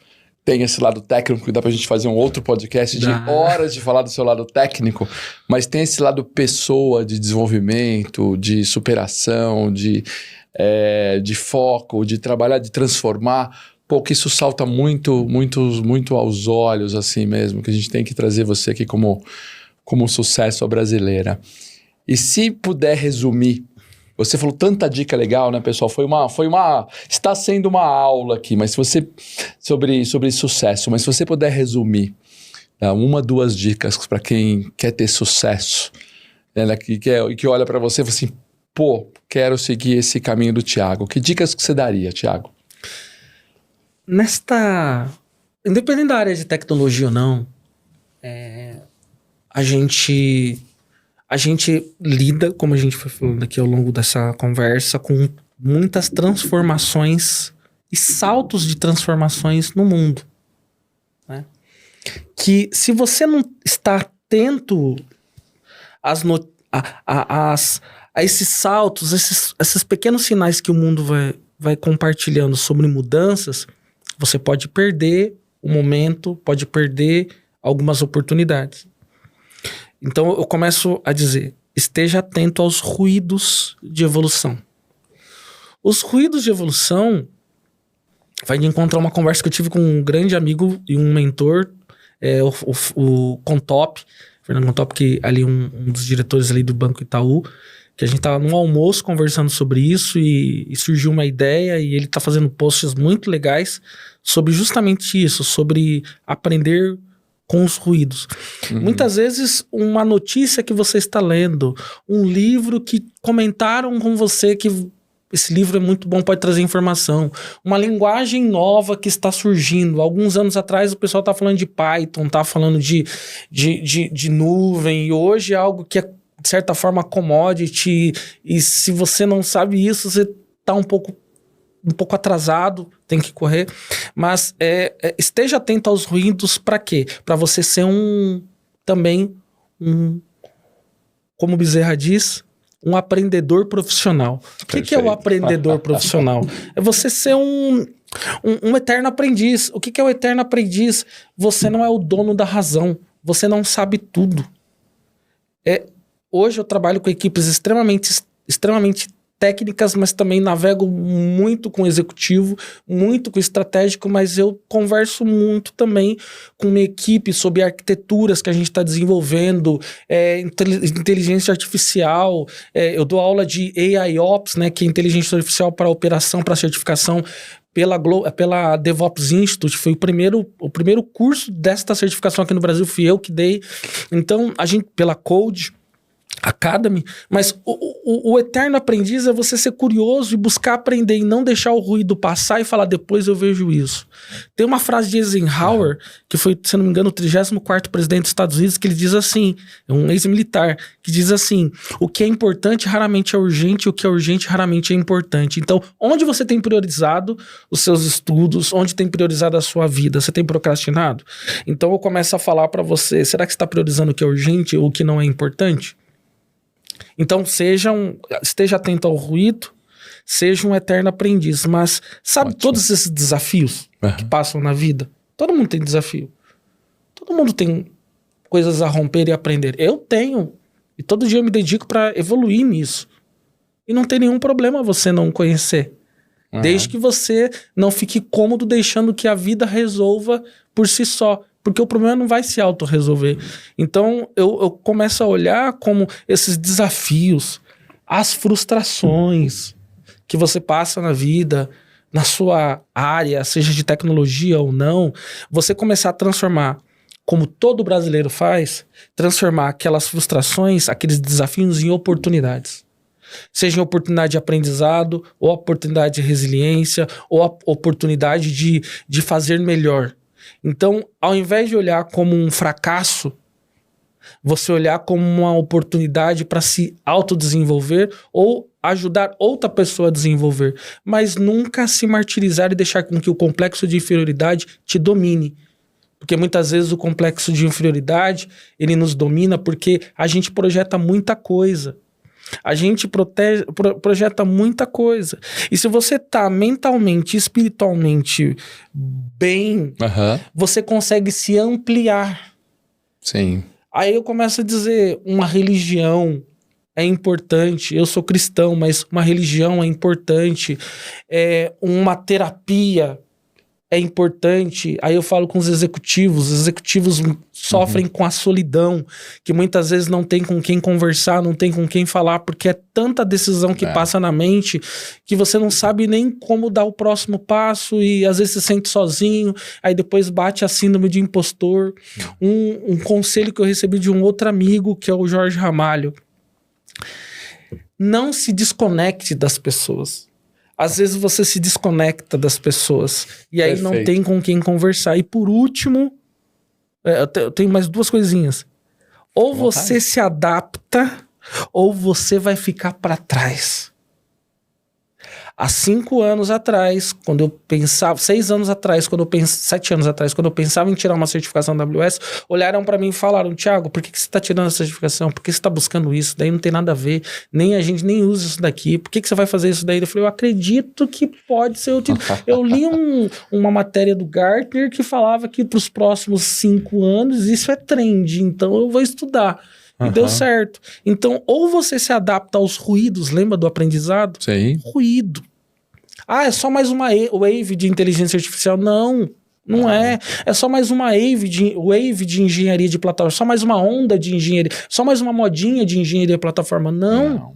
tem esse lado técnico, que dá pra gente fazer um outro podcast de horas de falar do seu lado técnico, mas tem esse lado pessoa, de desenvolvimento, de superação, de foco, de trabalhar, de transformar, que isso salta muito aos olhos assim mesmo, que a gente tem que trazer você aqui como sucesso brasileira. E se puder resumir, você falou tanta dica legal, né, pessoal? Está sendo uma aula aqui, mas se você sobre sucesso, mas se você puder resumir 1-2 dicas para quem quer ter sucesso, né, que olha para você e fala assim, pô, quero seguir esse caminho do Thiago. Que dicas que você daria, Thiago? Independente da área de tecnologia ou não, a gente lida, como a gente foi falando aqui ao longo dessa conversa, com muitas transformações e saltos de transformações no mundo, né? Que se você não está atento a esses saltos, esses pequenos sinais que o mundo vai compartilhando sobre mudanças, você pode perder o momento, pode perder algumas oportunidades. Então eu começo a dizer, esteja atento aos ruídos de evolução. Os ruídos de evolução vai de encontrar uma conversa que eu tive com um grande amigo e um mentor, o Contop, Fernando Contop, que ali um dos diretores ali do Banco Itaú, que a gente estava num almoço conversando sobre isso e surgiu uma ideia e ele está fazendo posts muito legais sobre justamente isso, sobre aprender com os ruídos. Muitas vezes uma notícia que você está lendo, um livro que comentaram com você que esse livro é muito bom, pode trazer informação, uma linguagem nova que está surgindo. Alguns anos atrás o pessoal está falando de Python, está falando de nuvem, e hoje é algo que é de certa forma commodity, e se você não sabe isso, você está um pouco atrasado, tem que correr, mas esteja atento aos ruídos. Para quê? Para você ser como Bezerra diz, um aprendedor profissional. O que é o aprendedor profissional? É você ser um eterno aprendiz. O que é o eterno aprendiz? Você não é o dono da razão, você não sabe tudo. Hoje eu trabalho com equipes extremamente técnicas, mas também navego muito com executivo, muito com estratégico, mas eu converso muito também com uma equipe sobre arquiteturas que a gente está desenvolvendo, inteligência artificial, eu dou aula de AIOps, né, que é inteligência artificial para operação, para certificação pela DevOps Institute. Foi o primeiro curso desta certificação aqui no Brasil, fui eu que dei. Então, a gente, pela Code Academy, mas o eterno aprendiz é você ser curioso e buscar aprender e não deixar o ruído passar e falar, depois eu vejo isso. Tem uma frase de Eisenhower, que foi, se não me engano, o 34º presidente dos Estados Unidos, que ele diz assim, é um ex-militar, que diz assim, o que é importante raramente é urgente, o que é urgente raramente é importante. Então, onde você tem priorizado os seus estudos, onde tem priorizado a sua vida? Você tem procrastinado? Então, eu começo a falar para você, será que você está priorizando o que é urgente ou o que não é importante? Então, esteja atento ao ruído, seja um eterno aprendiz. Mas sabe, ótimo, todos esses desafios que passam na vida? Todo mundo tem desafio. Todo mundo tem coisas a romper e aprender. Eu tenho. E todo dia eu me dedico para evoluir nisso. E não tem nenhum problema você não conhecer. Desde que você não fique cômodo deixando que a vida resolva por si só. Porque o problema não vai se autorresolver. Então, eu começo a olhar como esses desafios, as frustrações que você passa na vida, na sua área, seja de tecnologia ou não, você começar a transformar, como todo brasileiro faz, transformar aquelas frustrações, aqueles desafios em oportunidades. Seja em oportunidade de aprendizado, ou oportunidade de resiliência, ou a oportunidade de fazer melhor. Então, ao invés de olhar como um fracasso, você olhar como uma oportunidade para se autodesenvolver ou ajudar outra pessoa a desenvolver. Mas nunca se martirizar e deixar com que o complexo de inferioridade te domine. Porque muitas vezes o complexo de inferioridade, ele nos domina porque a gente projeta muita coisa. A gente projeta muita coisa. E se você tá mentalmente, espiritualmente bem, você consegue se ampliar. Sim. Aí eu começo a dizer, uma religião é importante. Eu sou cristão, mas uma religião é importante. Uma terapia é importante. Aí eu falo com os executivos sofrem com a solidão, que muitas vezes não tem com quem conversar, não tem com quem falar, porque é tanta decisão que passa na mente, que você não sabe nem como dar o próximo passo, e às vezes se sente sozinho, aí depois bate a síndrome de impostor. Um conselho que eu recebi de um outro amigo, que é o Jorge Ramalho: não se desconecte das pessoas. Às vezes você se desconecta das pessoas e aí não tem com quem conversar. E por último, eu tenho mais duas coisinhas. Ou você se adapta, ou você vai ficar para trás. Há 5 anos atrás, quando eu pensava... 6 anos atrás, 7 anos atrás, quando eu pensava em tirar uma certificação da AWS, olharam para mim e falaram: Thiago, por que você está tirando essa certificação? Por que você está buscando isso? Daí não tem nada a ver. Nem a gente nem usa isso daqui. Por que você vai fazer isso daí? Eu falei: eu acredito que pode ser útil. Eu li uma matéria do Gartner que falava que para os próximos 5 anos isso é trend. Então eu vou estudar. E deu certo. Então, ou você se adapta aos ruídos, lembra do aprendizado? Sim. Ruído. É só mais uma wave de inteligência artificial. Não é. É só mais uma wave de engenharia de plataforma. Só mais uma onda de engenharia. Só mais uma modinha de engenharia de plataforma. Não.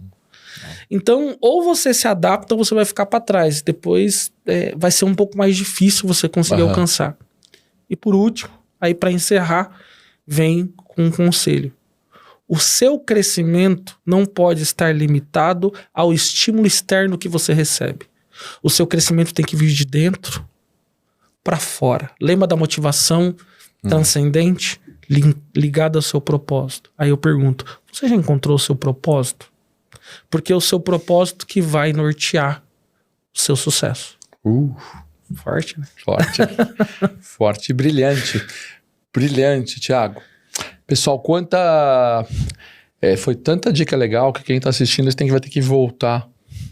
Então, ou você se adapta ou você vai ficar para trás. Depois vai ser um pouco mais difícil você conseguir alcançar. E por último, aí para encerrar, vem com um conselho. O seu crescimento não pode estar limitado ao estímulo externo que você recebe. O seu crescimento tem que vir de dentro para fora. Lembra da motivação transcendente ligada ao seu propósito? Aí eu pergunto: você já encontrou o seu propósito? Porque é o seu propósito que vai nortear o seu sucesso. Forte, né? Forte. Forte e brilhante. Brilhante, Thiago. Pessoal, foi tanta dica legal que quem está assistindo vai ter que voltar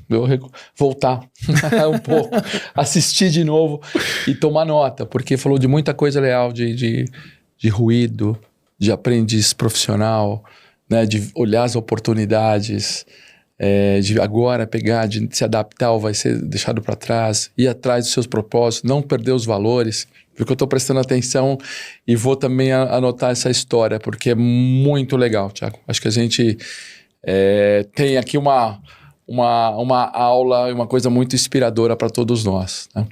um pouco, assistir de novo e tomar nota, porque falou de muita coisa legal, de ruído, de aprendiz profissional, né, de olhar as oportunidades, de agora pegar, de se adaptar ou vai ser deixado para trás, ir atrás dos seus propósitos, não perder os valores. Porque eu estou prestando atenção e vou também anotar essa história, porque é muito legal, Thiago. Acho que a gente tem aqui uma aula e uma coisa muito inspiradora para todos nós, né?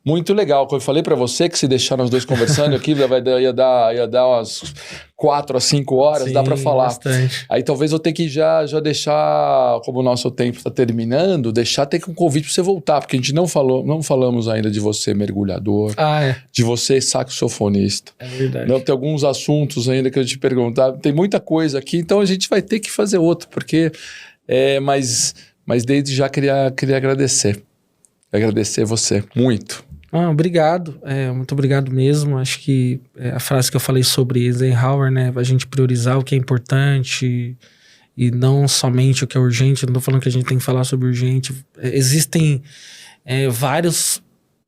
Muito legal. Como eu falei para você, que se deixar nós dois conversando aqui, ia dar umas 4 a 5 horas. Sim, dá para falar. Bastante. Aí talvez eu tenha que já deixar, como o nosso tempo está terminando, ter um convite para você voltar, porque a gente não falamos ainda de você mergulhador, de você saxofonista. É verdade. Não, tem alguns assuntos ainda que eu te perguntar. Tem muita coisa aqui, então a gente vai ter que fazer outro, porque mas desde já queria agradecer. Agradecer você muito. Obrigado, muito obrigado mesmo. Acho que a frase que eu falei sobre Eisenhower, né, a gente priorizar o que é importante e não somente o que é urgente. Não estou falando que a gente tem que falar sobre urgente. Existem vários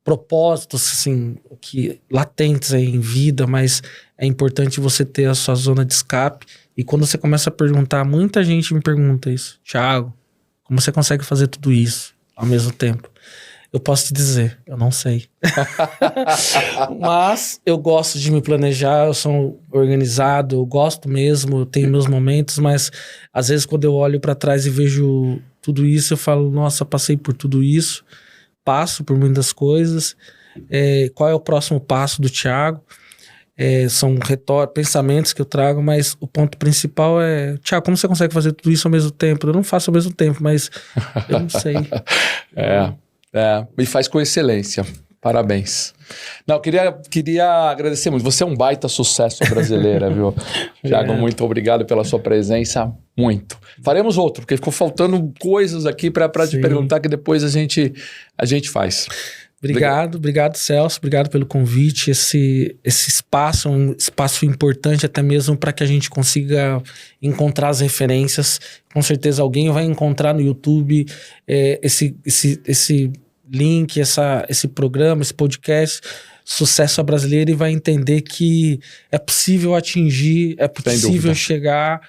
propósitos, assim, que latentes aí em vida, mas é importante você ter a sua zona de escape. E quando você começa a perguntar, muita gente me pergunta isso. Thiago, como você consegue fazer tudo isso ao mesmo tempo? Eu posso te dizer, eu não sei. Mas eu gosto de me planejar, eu sou organizado, eu gosto mesmo, eu tenho meus momentos, mas às vezes quando eu olho para trás e vejo tudo isso, eu falo, nossa, passei por tudo isso, passo por muitas coisas. Qual é o próximo passo do Thiago? São pensamentos que eu trago, mas o ponto principal é, Thiago, como você consegue fazer tudo isso ao mesmo tempo? Eu não faço ao mesmo tempo, mas eu não sei. E faz com excelência. Parabéns. Não, queria agradecer muito. Você é um baita sucesso brasileira, viu? Thiago, muito obrigado pela sua presença. Muito. Faremos outro, porque ficou faltando coisas aqui para te perguntar que depois a gente faz. Obrigado, Celso. Obrigado pelo convite. Esse espaço é um espaço importante até mesmo para que a gente consiga encontrar as referências. Com certeza alguém vai encontrar no YouTube esse link, esse programa, esse podcast Sucesso à Brasileira, e vai entender que é possível atingir, é possível chegar.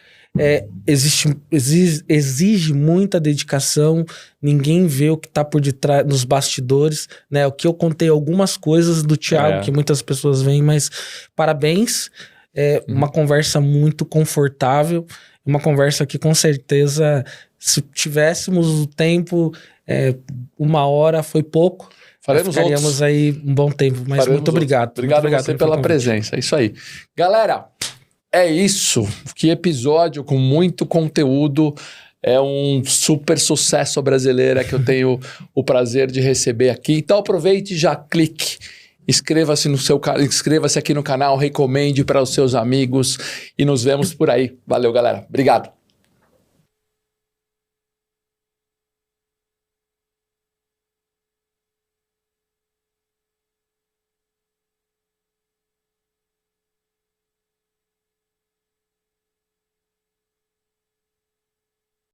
Exige muita dedicação, ninguém vê o que está por detrás, nos bastidores, né? O que eu contei algumas coisas do Thiago que muitas pessoas veem, mas parabéns, uma conversa muito confortável, uma conversa que com certeza, se tivéssemos o tempo, 1 hora foi pouco. Ficaríamos outros aí um bom tempo, mas muito obrigado. Obrigado a você pela presença, é isso aí. Galera, é isso, que episódio com muito conteúdo, é um super sucesso brasileira que eu tenho o prazer de receber aqui. Então aproveite e já clique, inscreva-se aqui no canal, recomende para os seus amigos e nos vemos por aí. Valeu, galera. Obrigado.